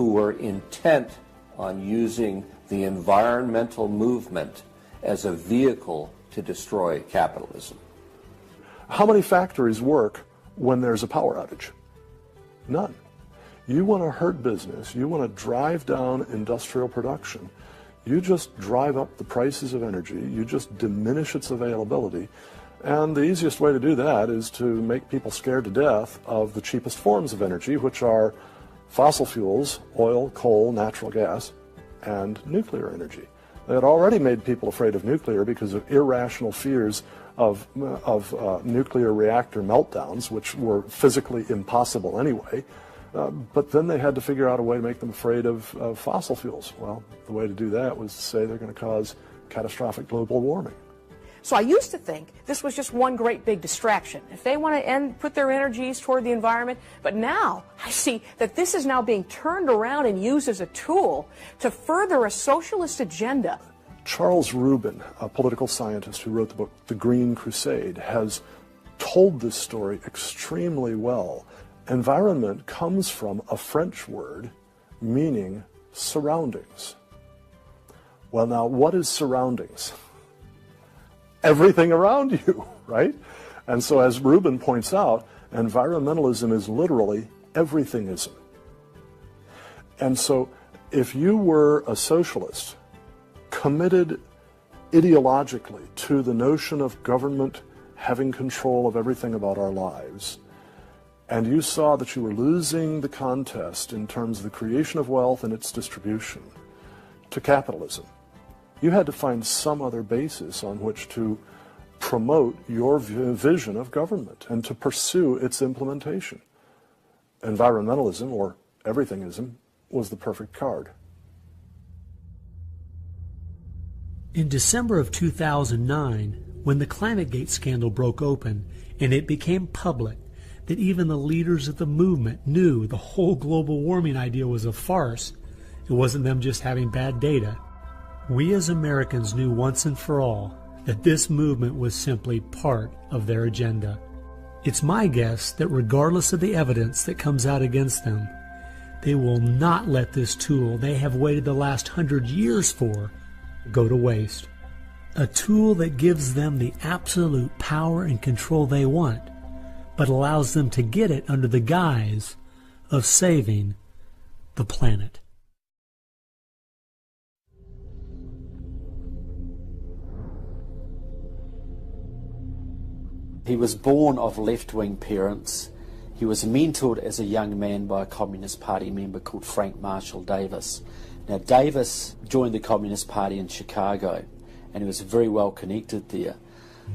who were intent on using the environmental movement as a vehicle to destroy capitalism. How many factories work when there's a power outage? None. You want to hurt business, you want to drive down industrial production, you just drive up the prices of energy, you just diminish its availability, and the easiest way to do that is to make people scared to death of the cheapest forms of energy, which are fossil fuels, oil, coal, natural gas, and nuclear energy. They had already made people afraid of nuclear because of irrational fears of nuclear reactor meltdowns, which were physically impossible anyway. But then they had to figure out a way to make them afraid of fossil fuels. Well, the way to do that was to say they're going to cause catastrophic global warming. So I used to think this was just one great big distraction. If they want to put their energies toward the environment, but now I see that this is now being turned around and used as a tool to further a socialist agenda. Charles Rubin, a political scientist who wrote the book The Green Crusade, has told this story extremely well. Environment comes from a French word meaning surroundings. Well, now, what is surroundings? Everything around you, right? And so, as Rubin points out, environmentalism is literally everythingism. And so, if you were a socialist committed ideologically to the notion of government having control of everything about our lives, and you saw that you were losing the contest in terms of the creation of wealth and its distribution to capitalism, you had to find some other basis on which to promote your vision of government and to pursue its implementation. Environmentalism, or everythingism, was the perfect card. In December of 2009, when the ClimateGate scandal broke open and it became public that even the leaders of the movement knew the whole global warming idea was a farce, it wasn't them just having bad data, we as Americans knew once and for all that this movement was simply part of their agenda. It's my guess that regardless of the evidence that comes out against them, they will not let this tool they have waited the last 100 years for go to waste. A tool that gives them the absolute power and control they want, but allows them to get it under the guise of saving the planet. He was born of left-wing parents. He was mentored as a young man by a Communist Party member called Frank Marshall Davis. Now, Davis joined the Communist Party in Chicago, and he was very well connected there.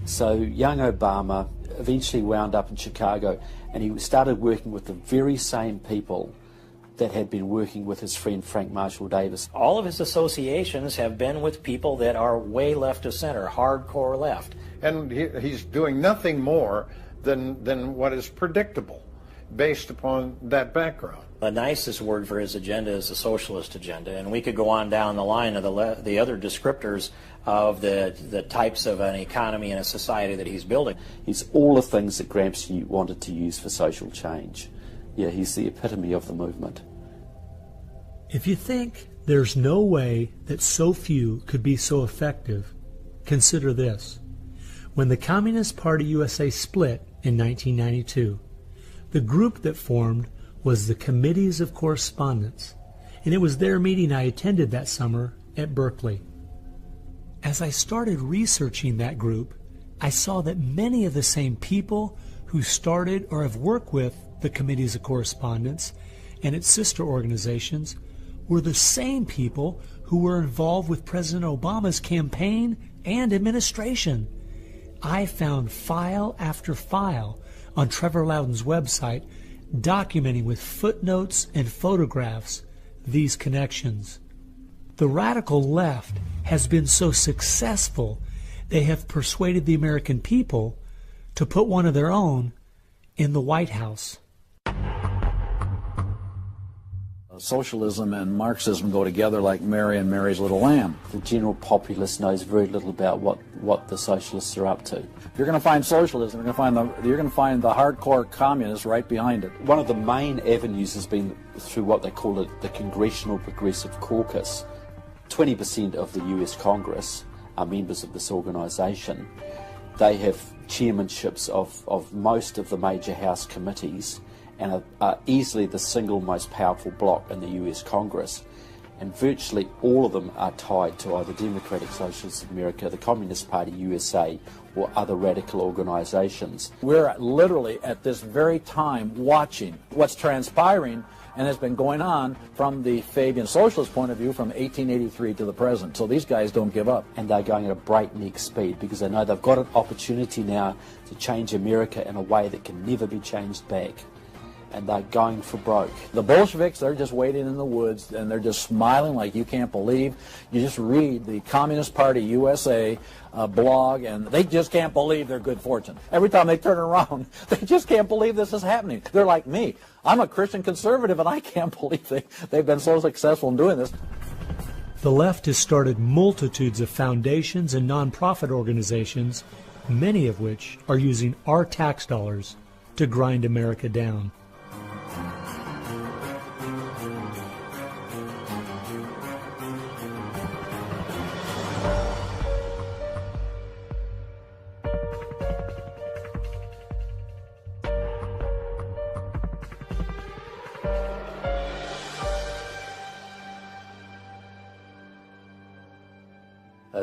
So young Obama eventually wound up in Chicago, and he started working with the very same people that had been working with his friend Frank Marshall Davis. All of his associations have been with people that are way left of center, hardcore left. And he's doing nothing more than what is predictable based upon that background. The nicest word for his agenda is the socialist agenda, and we could go on down the line of the other descriptors of the types of an economy and a society that he's building. He's all the things that Gramsci wanted to use for social change. Yeah, he's the epitome of the movement. If you think there's no way that so few could be so effective, consider this. When the Communist Party USA split in 1992, the group that formed was the Committees of Correspondence, and it was their meeting I attended that summer at Berkeley. As I started researching that group, I saw that many of the same people who started or have worked with the Committees of Correspondence and its sister organizations were the same people who were involved with President Obama's campaign and administration. I found file after file on Trevor Loudon's website documenting with footnotes and photographs these connections. The radical left has been so successful they have persuaded the American people to put one of their own in the White House. Socialism and Marxism go together like Mary and Mary's little lamb. The general populace knows very little about what the socialists are up to. If you're going to find socialism, you're going to find the hardcore communists right behind it. One of the main avenues has been through what they call the Congressional Progressive Caucus. 20% of the US Congress are members of this organisation. They have chairmanships of most of the major House committees and are easily the single most powerful bloc in the US Congress. And virtually all of them are tied to either Democratic Socialists of America, the Communist Party USA, or other radical organisations. We're literally at this very time watching what's transpiring and has been going on from the Fabian socialist point of view from 1883 to the present. So these guys don't give up. And they're going at a breakneck speed because they know they've got an opportunity now to change America in a way that can never be changed back. And they're going for broke. The Bolsheviks, they're just waiting in the woods and they're just smiling like you can't believe. You just read the Communist Party USA blog and they just can't believe their good fortune. Every time they turn around, they just can't believe this is happening. They're like me. I'm a Christian conservative and I can't believe they've been so successful in doing this. The left has started multitudes of foundations and nonprofit organizations, many of which are using our tax dollars to grind America down.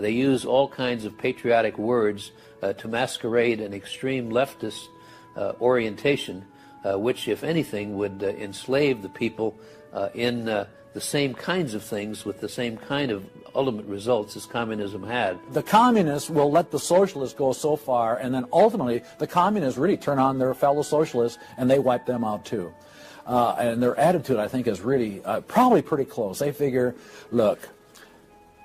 They use all kinds of patriotic words to masquerade an extreme leftist orientation, which, if anything, would enslave the people in the same kinds of things with the same kind of ultimate results as communism had. The communists will let the socialists go so far, and then ultimately the communists really turn on their fellow socialists and they wipe them out too. And their attitude, I think, is really probably pretty close. They figure, look,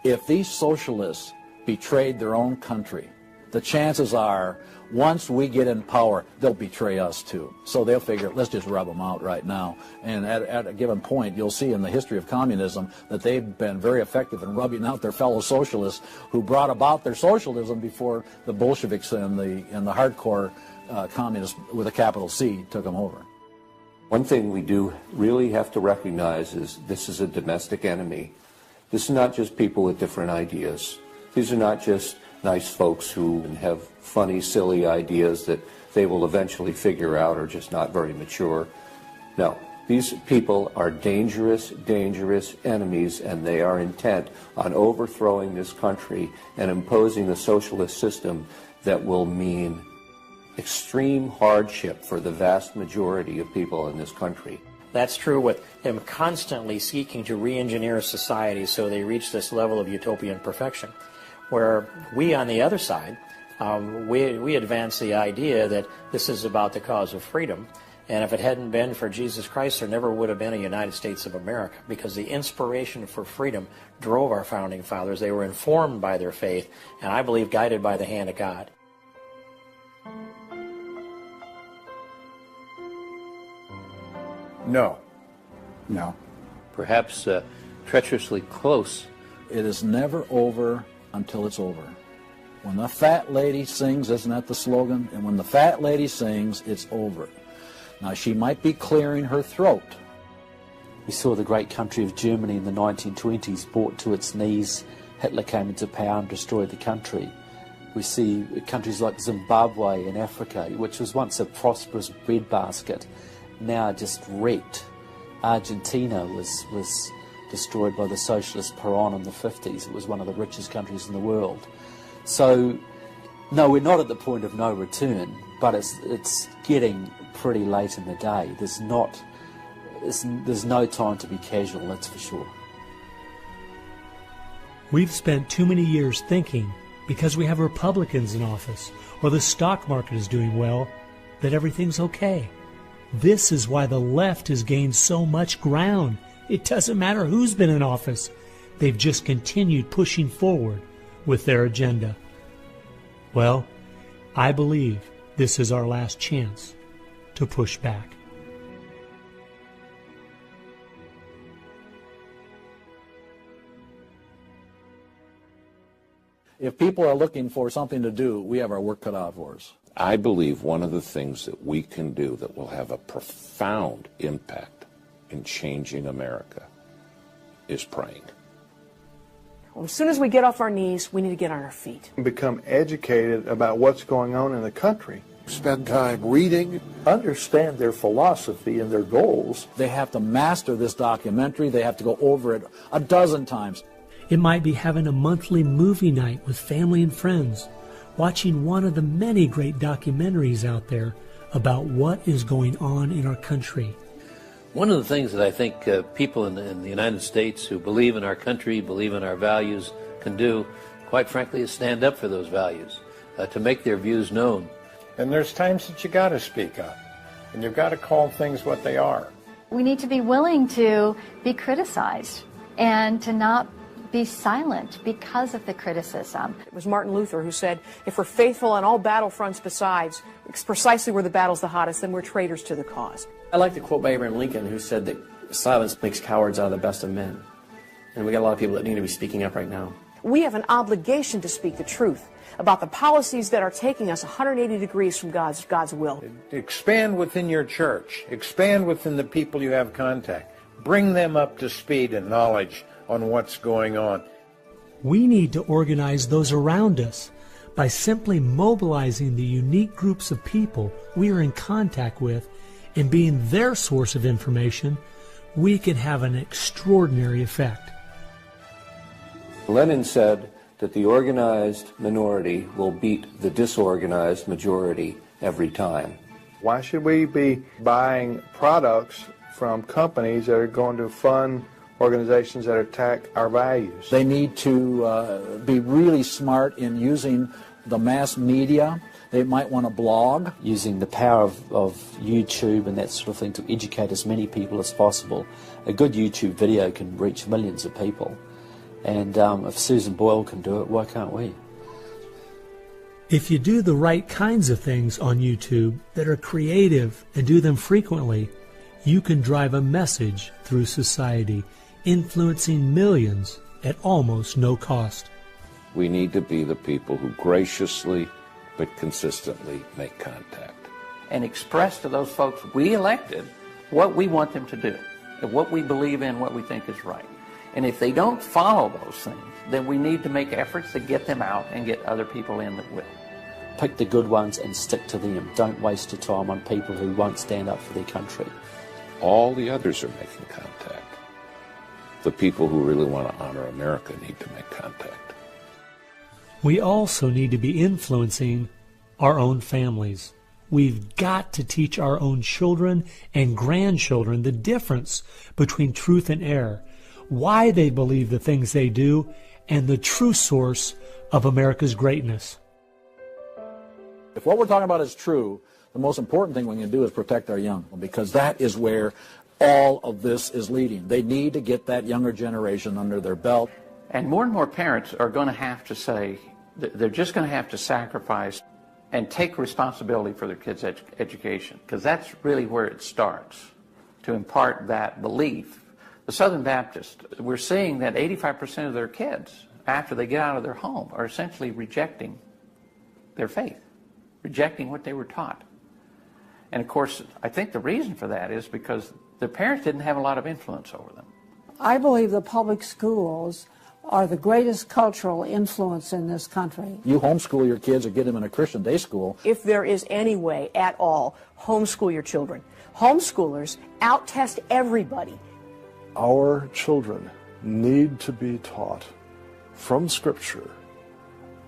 if these socialists betrayed their own country, the chances are once we get in power, they'll betray us too. So they'll figure, let's just rub them out right now. And at a given point, you'll see in the history of communism that they've been very effective in rubbing out their fellow socialists who brought about their socialism before the Bolsheviks and the hardcore communists with a capital C took them over. One thing we do really have to recognize is this is a domestic enemy. This is not just people with different ideas. These are not just nice folks who have funny, silly ideas that they will eventually figure out are just not very mature. No, these people are dangerous, dangerous enemies, and they are intent on overthrowing this country and imposing the socialist system that will mean extreme hardship for the vast majority of people in this country. That's true with them constantly seeking to re-engineer society so they reach this level of utopian perfection. Where we, on the other side, we advance the idea that this is about the cause of freedom, and if it hadn't been for Jesus Christ, there never would have been a United States of America, because the inspiration for freedom drove our founding fathers. They were informed by their faith, and I believe guided by the hand of God. No. No. Perhaps treacherously close. It is never over until it's over. When the fat lady sings, isn't that the slogan? And when the fat lady sings, it's over. Now, she might be clearing her throat. We saw the great country of Germany in the 1920s brought to its knees. Hitler came into power and destroyed the country. We see countries like Zimbabwe in Africa, which was once a prosperous breadbasket, now just wrecked. Argentina was destroyed by the socialist Perón in the 50s. It was one of the richest countries in the world. So, no, we're not at the point of no return, but it's getting pretty late in the day. There's no time to be casual, that's for sure. We've spent too many years thinking, because we have Republicans in office, or the stock market is doing well, that everything's okay. This is why the left has gained so much ground. It doesn't matter who's been in office. They've just continued pushing forward with their agenda. Well, I believe this is our last chance to push back. If people are looking for something to do, we have our work cut out for us. I believe one of the things that we can do that will have a profound impact in changing America is praying. Well, as soon as we get off our knees, we need to get on our feet. Become educated about what's going on in the country. Spend time reading, understand their philosophy and their goals. They have to master this documentary. They have to go over it a dozen times. It might be having a monthly movie night with family and friends, watching one of the many great documentaries out there about what is going on in our country. One of the things that I think people in the United States who believe in our country, believe in our values, can do, quite frankly, is stand up for those values, to make their views known. And there's times that you got to speak up, and you've got to call things what they are. We need to be willing to be criticized and to not be silent because of the criticism. It was Martin Luther who said, if we're faithful on all battlefronts besides, precisely where the battle's the hottest, then we're traitors to the cause. I like the quote by Abraham Lincoln, who said that silence makes cowards out of the best of men. And we got a lot of people that need to be speaking up right now. We have an obligation to speak the truth about the policies that are taking us 180 degrees from God's will. Expand within your church. Expand within the people you have contact. Bring them up to speed and knowledge on what's going on. We need to organize those around us by simply mobilizing the unique groups of people we are in contact with and being their source of information. We can have an extraordinary effect. Lenin said that the organized minority will beat the disorganized majority every time. Why should we be buying products from companies that are going to fund organizations that attack our values? They need to be really smart in using the mass media. They might want to blog. Using the power of YouTube and that sort of thing to educate as many people as possible. A good YouTube video can reach millions of people. And if Susan Boyle can do it, why can't we? If you do the right kinds of things on YouTube that are creative and do them frequently, you can drive a message through society, influencing millions at almost no cost. We need to be the people who graciously but consistently make contact. And express to those folks we elected what we want them to do, and what we believe in, what we think is right. And if they don't follow those things, then we need to make efforts to get them out and get other people in that will. Pick the good ones and stick to them. Don't waste your time on people who won't stand up for their country. All the others are making contact. The people who really want to honor America need to make contact. We also need to be influencing our own families. We've got to teach our own children and grandchildren the difference between truth and error, why they believe the things they do, and the true source of America's greatness. If what we're talking about is true, the most important thing we can do is protect our young, because that is where all of this is leading. They need to get that younger generation under their belt. And more parents are going to have to say, they're just going to have to sacrifice and take responsibility for their kids' education, because that's really where it starts, to impart that belief. The Southern Baptists, we're seeing that 85% of their kids, after they get out of their home, are essentially rejecting their faith, rejecting what they were taught. And of course, I think the reason for that is because their parents didn't have a lot of influence over them. I believe the public schools are the greatest cultural influence in this country. You homeschool your kids or get them in a Christian day school. If there is any way at all, homeschool your children. Homeschoolers out-test everybody. Our children need to be taught from Scripture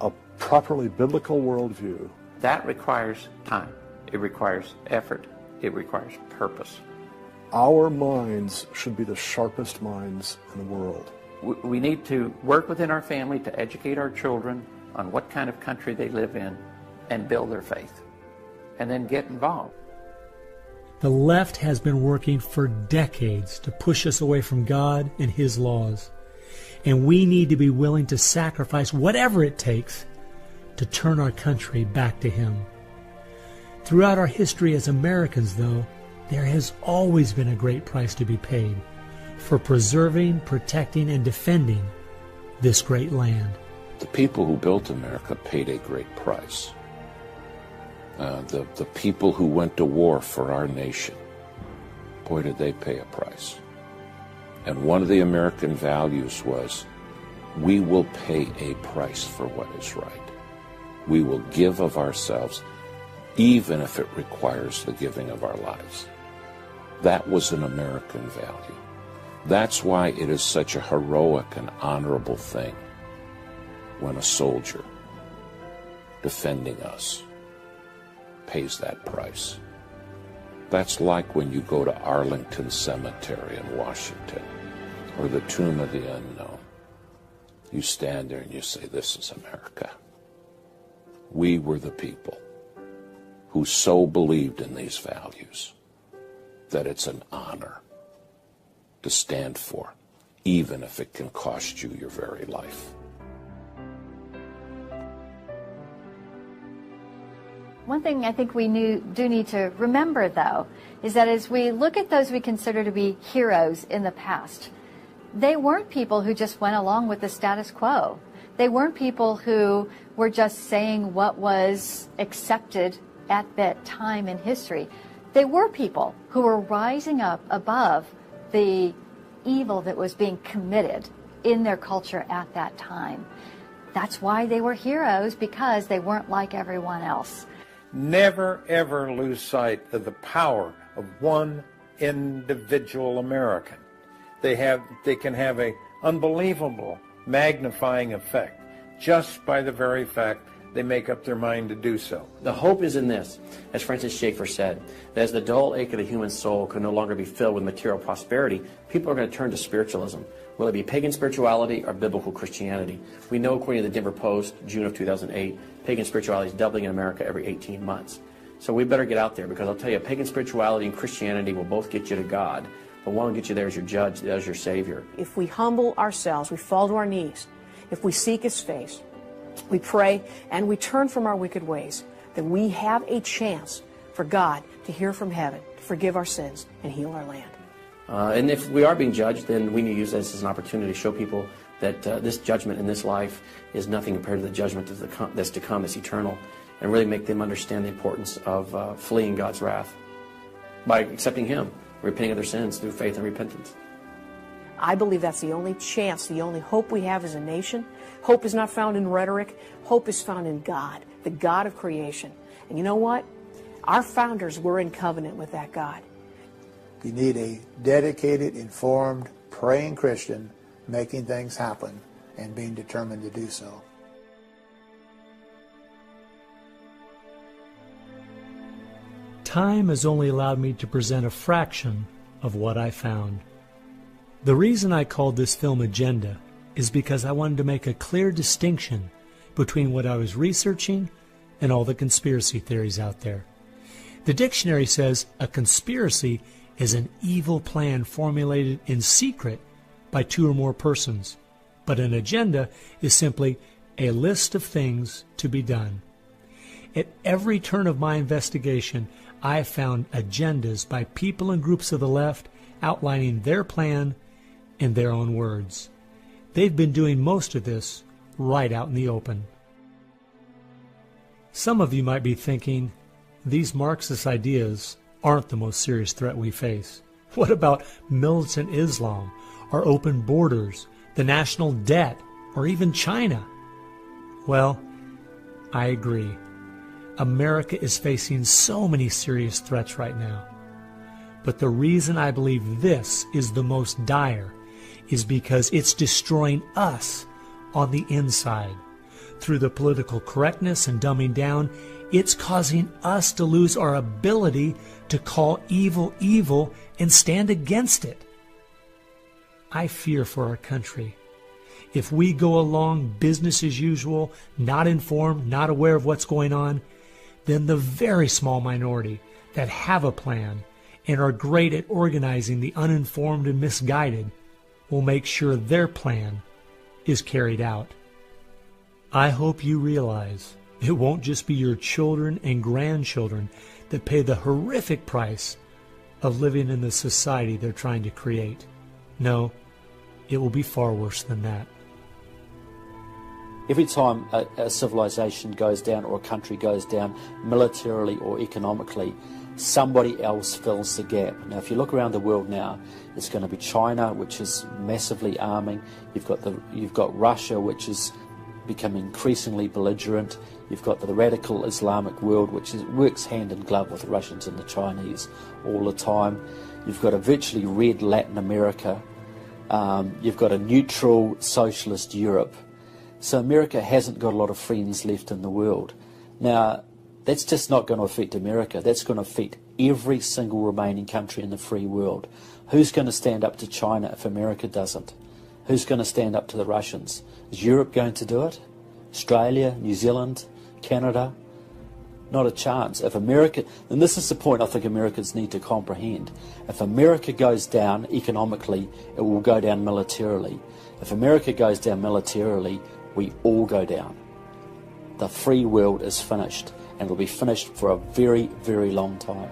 a properly biblical worldview. That requires time. It requires effort. It requires purpose. Our minds should be the sharpest minds in the world. We need to work within our family to educate our children on what kind of country they live in and build their faith, and then get involved. The left has been working for decades to push us away from God and His laws, and we need to be willing to sacrifice whatever it takes to turn our country back to Him. Throughout our history as Americans, though, there has always been a great price to be paid for preserving, protecting, and defending this great land. The people who built America paid a great price. The people who went to war for our nation, boy, did they pay a price. And one of the American values was, we will pay a price for what is right. We will give of ourselves, even if it requires the giving of our lives. That was an American value. That's why it is such a heroic and honorable thing when a soldier defending us pays that price. That's like when you go to Arlington Cemetery in Washington, or the Tomb of the Unknown. You stand there and you say, this is America. We were the people who so believed in these values that it's an honor to stand for, even if it can cost you your very life. One thing I think we do need to remember, though, is that as we look at those we consider to be heroes in the past, they weren't people who just went along with the status quo. They weren't people who were just saying what was accepted at that time in history. They were people who were rising up above the evil that was being committed in their culture at that time. That's why they were heroes, because they weren't like everyone else. Never, ever lose sight of the power of one individual American. They can have an unbelievable magnifying effect just by the very fact they make up their mind to do so. The hope is in this, as Francis Schaeffer said, that as the dull ache of the human soul can no longer be filled with material prosperity, people are going to turn to spiritualism, whether it be pagan spirituality or biblical Christianity. We know, according to the Denver Post, June of 2008, pagan spirituality is doubling in America every 18 months. So we better get out there, because I'll tell you, pagan spirituality and Christianity will both get you to God, but one will get you there as your judge, as your Savior. If we humble ourselves, we fall to our knees, if we seek His face, we pray, and we turn from our wicked ways, then we have a chance for God to hear from heaven, to forgive our sins, and heal our land. And if we are being judged, then we need to use this as an opportunity to show people that this judgment in this life is nothing compared to the judgment that's to come, that's eternal, and really make them understand the importance of fleeing God's wrath by accepting Him, repenting of their sins through faith and repentance. I believe that's the only chance, the only hope we have as a nation. Hope is not found in rhetoric. Hope is found in God, the God of creation. And you know what? Our founders were in covenant with that God. You need a dedicated, informed, praying Christian making things happen and being determined to do so. Time has only allowed me to present a fraction of what I found. The reason I called this film Agenda is because I wanted to make a clear distinction between what I was researching and all the conspiracy theories out there. The dictionary says a conspiracy is an evil plan formulated in secret by two or more persons, but an agenda is simply a list of things to be done. At every turn of my investigation, I have found agendas by people and groups of the left outlining their plan in their own words. They've been doing most of this right out in the open. Some of you might be thinking, these Marxist ideas aren't the most serious threat we face. What about militant Islam, our open borders, the national debt, or even China? Well, I agree. America is facing so many serious threats right now. But the reason I believe this is the most dire is because it's destroying us on the inside. Through the political correctness and dumbing down, it's causing us to lose our ability to call evil evil and stand against it. I fear for our country. If we go along business as usual, not informed, not aware of what's going on, then the very small minority that have a plan and are great at organizing the uninformed and misguided will make sure their plan is carried out. I hope you realize it won't just be your children and grandchildren that pay the horrific price of living in the society they're trying to create. No, it will be far worse than that. Every time a civilization goes down or a country goes down militarily or economically, somebody else fills the gap. Now, if you look around the world now, it's going to be China, which is massively arming. You've got Russia, which is becoming increasingly belligerent. You've got the radical Islamic world, which works hand in glove with the Russians and the Chinese all the time. You've got a virtually red Latin America. You've got a neutral socialist Europe. So America hasn't got a lot of friends left in the world. Now, that's just not going to affect America. That's going to affect every single remaining country in the free world. Who's going to stand up to China if America doesn't? Who's going to stand up to the Russians? Is Europe going to do it? Australia, New Zealand, Canada? Not a chance. If America, and this is the point I think Americans need to comprehend, if America goes down economically, it will go down militarily. If America goes down militarily, we all go down. The free world is finished, and it will be finished for a very, very long time.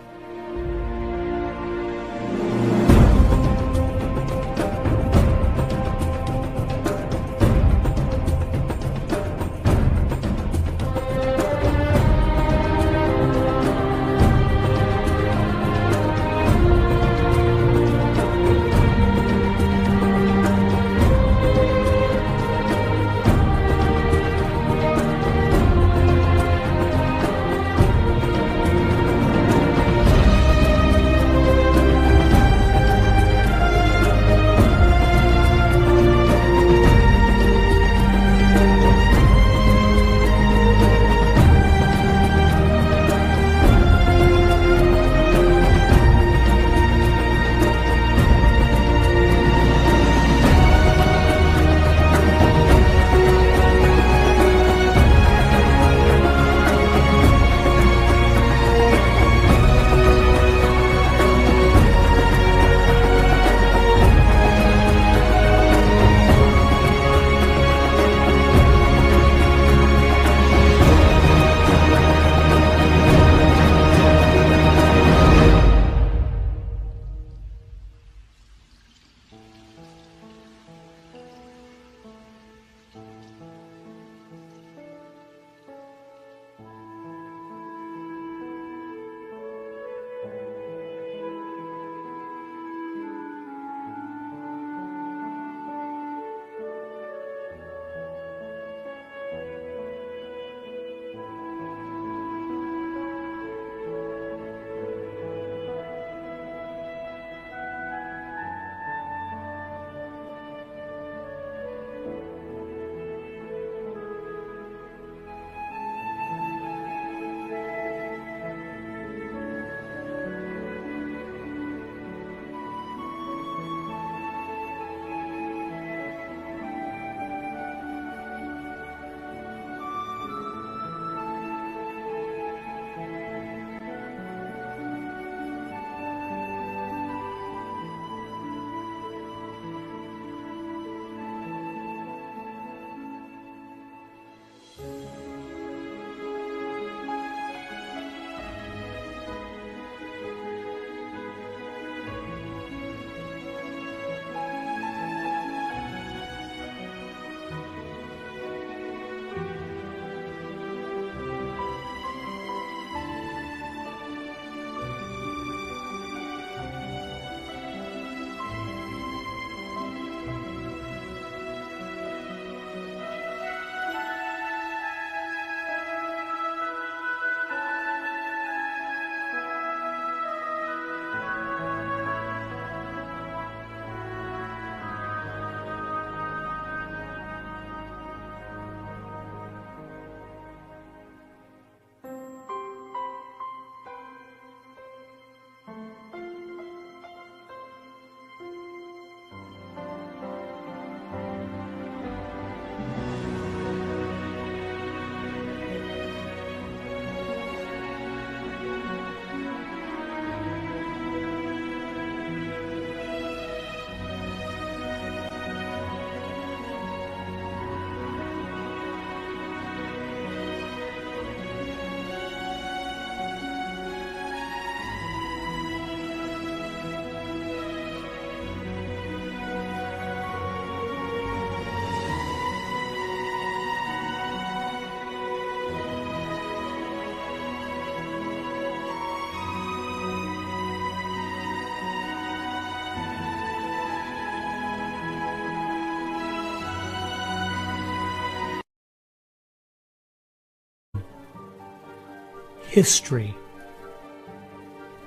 history.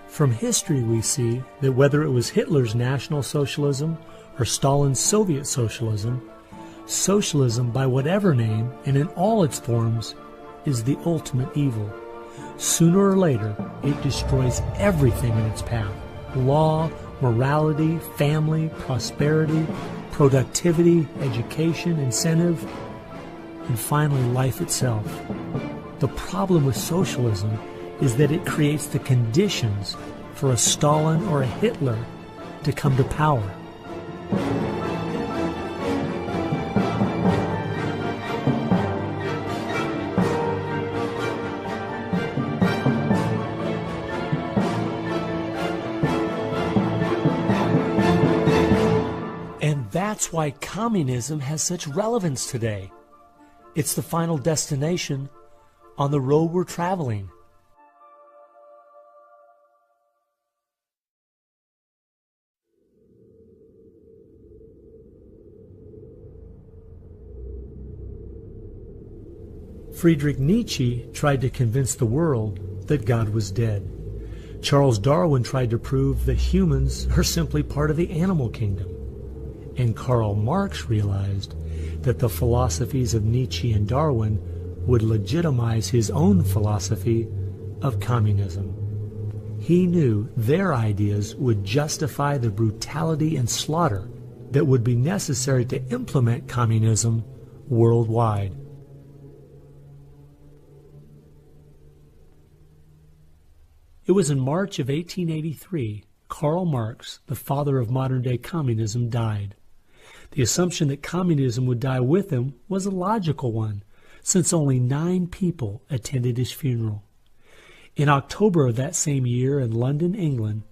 From history we see that whether it was Hitler's National Socialism or Stalin's Soviet Socialism, socialism by whatever name and in all its forms is the ultimate evil. Sooner or later, it destroys everything in its path: law, morality, family, prosperity, productivity, education, incentive, and finally life itself. The problem with socialism is that it creates the conditions for a Stalin or a Hitler to come to power. And that's why communism has such relevance today. It's the final destination on the road we're traveling. Friedrich Nietzsche tried to convince the world that God was dead. Charles Darwin tried to prove that humans are simply part of the animal kingdom. And Karl Marx realized that the philosophies of Nietzsche and Darwin would legitimize his own philosophy of communism. He knew their ideas would justify the brutality and slaughter that would be necessary to implement communism worldwide. It was in March of 1883, Karl Marx, the father of modern-day communism, died. The assumption that communism would die with him was a logical one, since only 9 people attended his funeral. In October of that same year in London, England,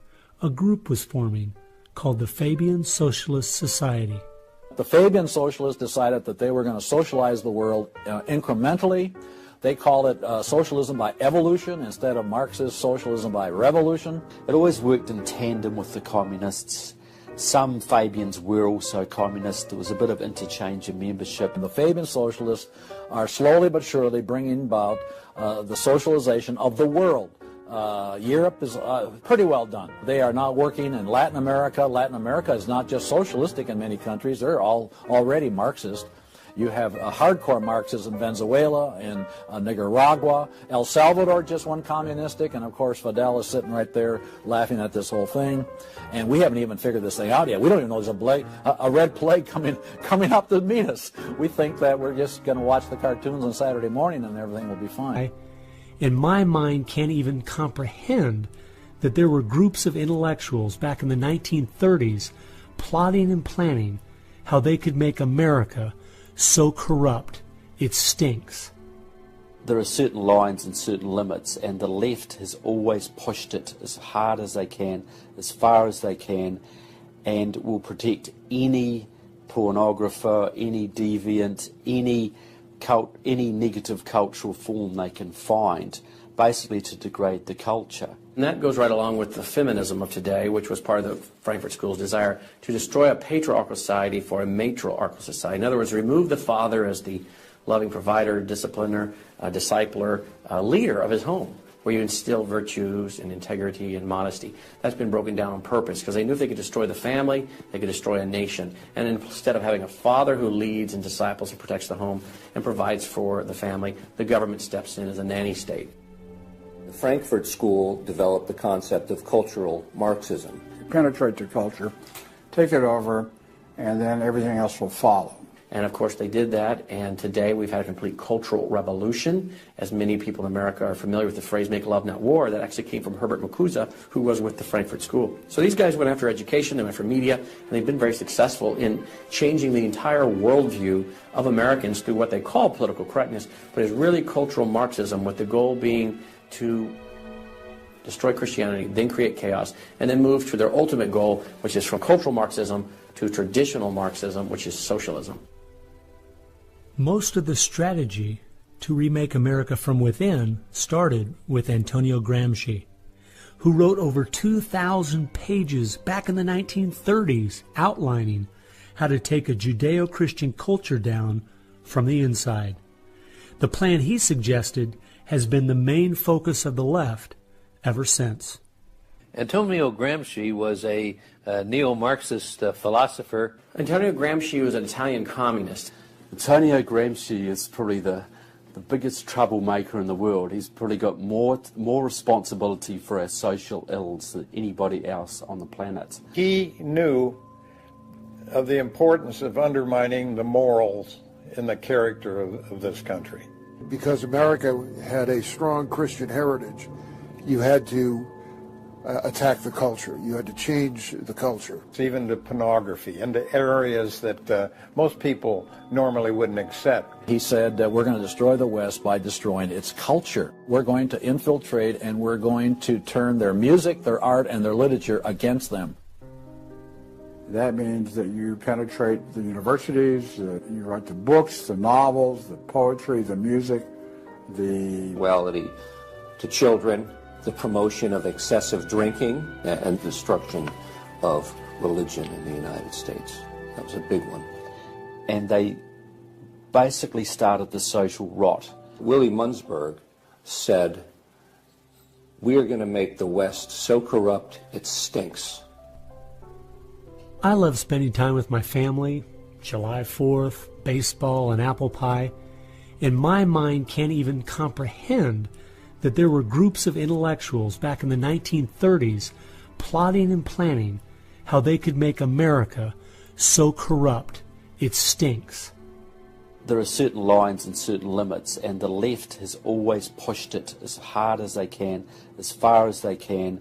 a group was forming called the Fabian Socialist Society. The Fabian Socialists decided that they were going to socialize the world incrementally. They called it socialism by evolution instead of Marxist socialism by revolution. It always worked in tandem with the communists. Some Fabians were also communists. There was a bit of interchange in membership. The Fabian Socialists are slowly but surely bringing about the socialization of the world. Europe is pretty well done. They are now working in Latin America. Latin America is not just socialistic in many countries. They're all already Marxist. You have hardcore Marxists in Venezuela, in Nicaragua. El Salvador just went communistic, and of course Fidel is sitting right there laughing at this whole thing. And we haven't even figured this thing out yet. We don't even know there's a red plague coming up to meet us. We think that we're just going to watch the cartoons on Saturday morning and everything will be fine. In my mind, can't even comprehend that there were groups of intellectuals back in the 1930s plotting and planning how they could make America so corrupt it stinks. There are certain lines and certain limits, and the left has always pushed it as hard as they can, as far as they can, and will protect any pornographer, any deviant, any negative cultural form they can find, basically to degrade the culture. And that goes right along with the feminism of today, which was part of the Frankfurt School's desire to destroy a patriarchal society for a matriarchal society. In other words, remove the father as the loving provider, discipliner, discipler, leader of his home, where you instill virtues and integrity and modesty. That's been broken down on purpose because they knew if they could destroy the family, they could destroy a nation. And instead of having a father who leads and disciples and protects the home and provides for the family, the government steps in as a nanny state. The Frankfurt School developed the concept of cultural Marxism. Penetrate the culture, take it over, and then everything else will follow. And of course they did that, and today we've had a complete cultural revolution. As many people in America are familiar with the phrase "make love, not war," that actually came from Herbert Marcuse, who was with the Frankfurt School. So these guys went after education, they went after media, and they've been very successful in changing the entire worldview of Americans through what they call political correctness, but it's really cultural Marxism, with the goal being to destroy Christianity, then create chaos, and then move to their ultimate goal, which is from cultural Marxism to traditional Marxism, which is socialism. Most of the strategy to remake America from within started with Antonio Gramsci, who wrote over 2,000 pages back in the 1930s outlining how to take a Judeo-Christian culture down from the inside. The plan he suggested has been the main focus of the left ever since. Antonio Gramsci was a neo-Marxist philosopher. Antonio Gramsci was an Italian communist. Antonio Gramsci is probably the biggest troublemaker in the world. He's probably got more responsibility for our social ills than anybody else on the planet. He knew of the importance of undermining the morals in the character of this country. Because America had a strong Christian heritage, you had to attack the culture. You had to change the culture. Even to pornography, into areas that most people normally wouldn't accept. He said that we're going to destroy the West by destroying its culture. We're going to infiltrate and we're going to turn their music, their art, and their literature against them. That means that you penetrate the universities, you write the books, the novels, the poetry, the music, the Equality to children, the promotion of excessive drinking, and destruction of religion in the United States. That was a big one. And they basically started the social rot. Willie Munzberg said, "We are going to make the West so corrupt it stinks." I love spending time with my family, July 4th, baseball, and apple pie, and my mind can't even comprehend that there were groups of intellectuals back in the 1930s plotting and planning how they could make America so corrupt it stinks. There are certain lines and certain limits, and the left has always pushed it as hard as they can, as far as they can,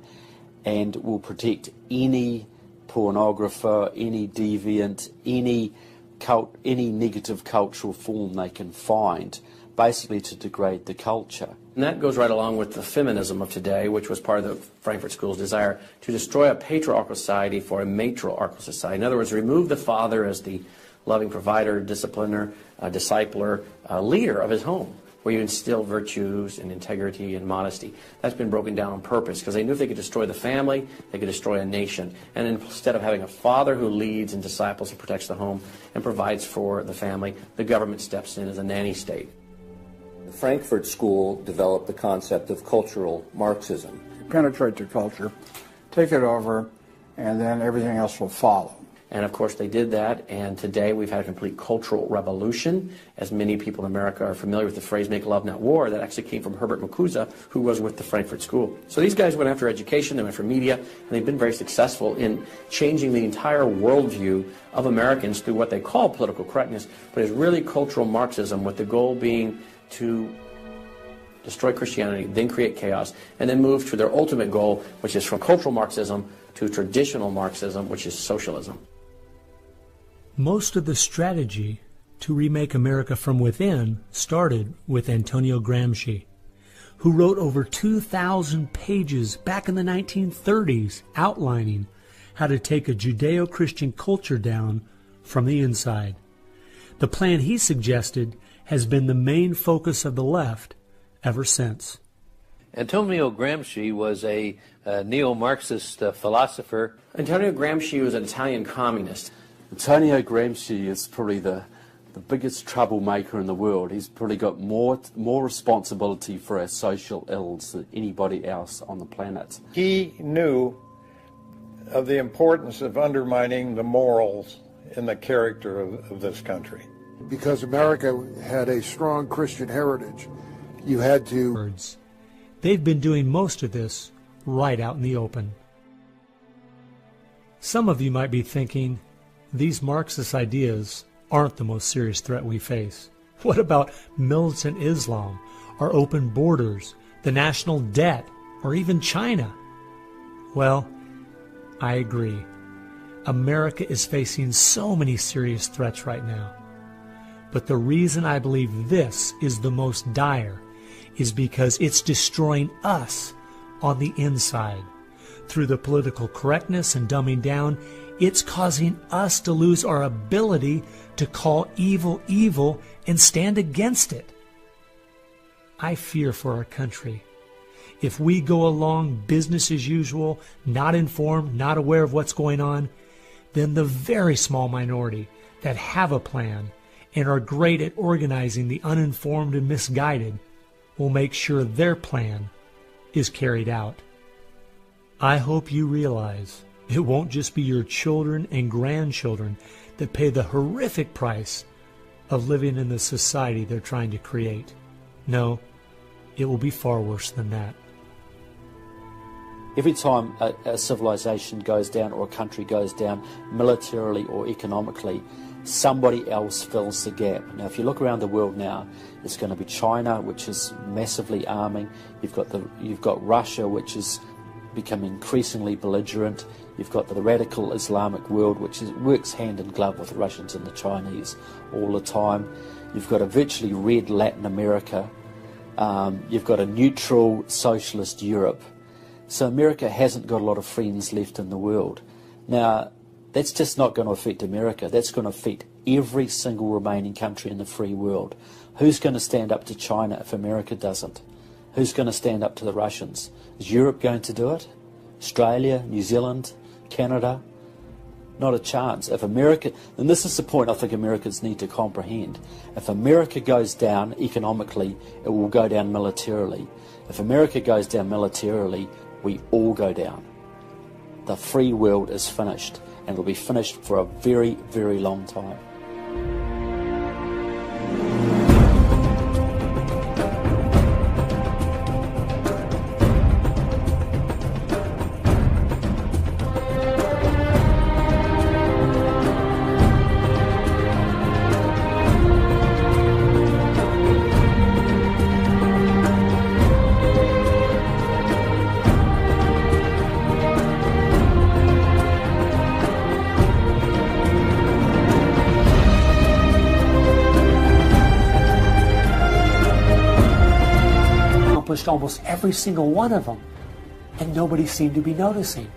and will protect any pornographer, any deviant, any negative cultural form they can find, basically to degrade the culture. And that goes right along with the feminism of today, which was part of the Frankfurt School's desire to destroy a patriarchal society for a matriarchal society. In other words, remove the father as the loving provider, discipliner, discipler, leader of his home, where you instill virtues and integrity and modesty. That's been broken down on purpose because they knew if they could destroy the family, they could destroy a nation. And instead of having a father who leads and disciples and protects the home and provides for the family, the government steps in as a nanny state. The Frankfurt School developed the concept of cultural Marxism. penetrate the culture, take it over, and then everything else will follow. And of course they did that, and today we've had a complete cultural revolution. As many people in America are familiar with the phrase "make love, not war," that actually came from Herbert Marcuse, who was with the Frankfurt School. So these guys went after education, they went for media, and they've been very successful in changing the entire worldview of Americans through what they call political correctness, but it's really cultural Marxism, with the goal being to destroy Christianity, then create chaos, and then move to their ultimate goal, which is from cultural Marxism to traditional Marxism, which is socialism. Most of the strategy to remake America from within started with Antonio Gramsci, who wrote over 2,000 pages back in the 1930s outlining how to take a Judeo-Christian culture down from the inside. The plan he suggested has been the main focus of the left ever since. Antonio Gramsci was a neo-Marxist philosopher. Antonio Gramsci was an Italian communist. Antonio Gramsci is probably the biggest troublemaker in the world. He's probably got more responsibility for our social ills than anybody else on the planet. He knew of the importance of undermining the morals in the character of this country. Because America had a strong Christian heritage, you had to... They've been doing most of this right out in the open. Some of you might be thinking, these Marxist ideas aren't the most serious threat we face. What about militant Islam, our open borders, the national debt, or even China? Well, I agree. America is facing so many serious threats right now. But the reason I believe this is the most dire is because it's destroying us on the inside. Through the political correctness and dumbing down, it's causing us to lose our ability to call evil evil and stand against it. I fear for our country. If we go along business as usual, not informed, not aware of what's going on, then the very small minority that have a plan and are great at organizing the uninformed and misguided will make sure their plan is carried out. I hope you realize it won't just be your children and grandchildren that pay the horrific price of living in the society they're trying to create. No, it will be far worse than that. Every time a civilization goes down or a country goes down militarily or economically, somebody else fills the gap. Now, if you look around the world now, it's going to be China, which is massively arming. You've got Russia, which is becoming increasingly belligerent. You've got the radical Islamic world, which works hand in glove with the Russians and the Chinese all the time. You've got a virtually red Latin America. You've got a neutral socialist Europe. So America hasn't got a lot of friends left in the world. Now, that's just not going to affect America. That's going to affect every single remaining country in the free world. Who's going to stand up to China if America doesn't? Who's going to stand up to the Russians? Is Europe going to do it? Australia, New Zealand, Canada? Not a chance. If America, and this is the point I think Americans need to comprehend, if America goes down economically, it will go down militarily. If America goes down militarily, we all go down. The free world is finished, and it will be finished for a very, very long time. Almost every single one of them, and nobody seemed to be noticing.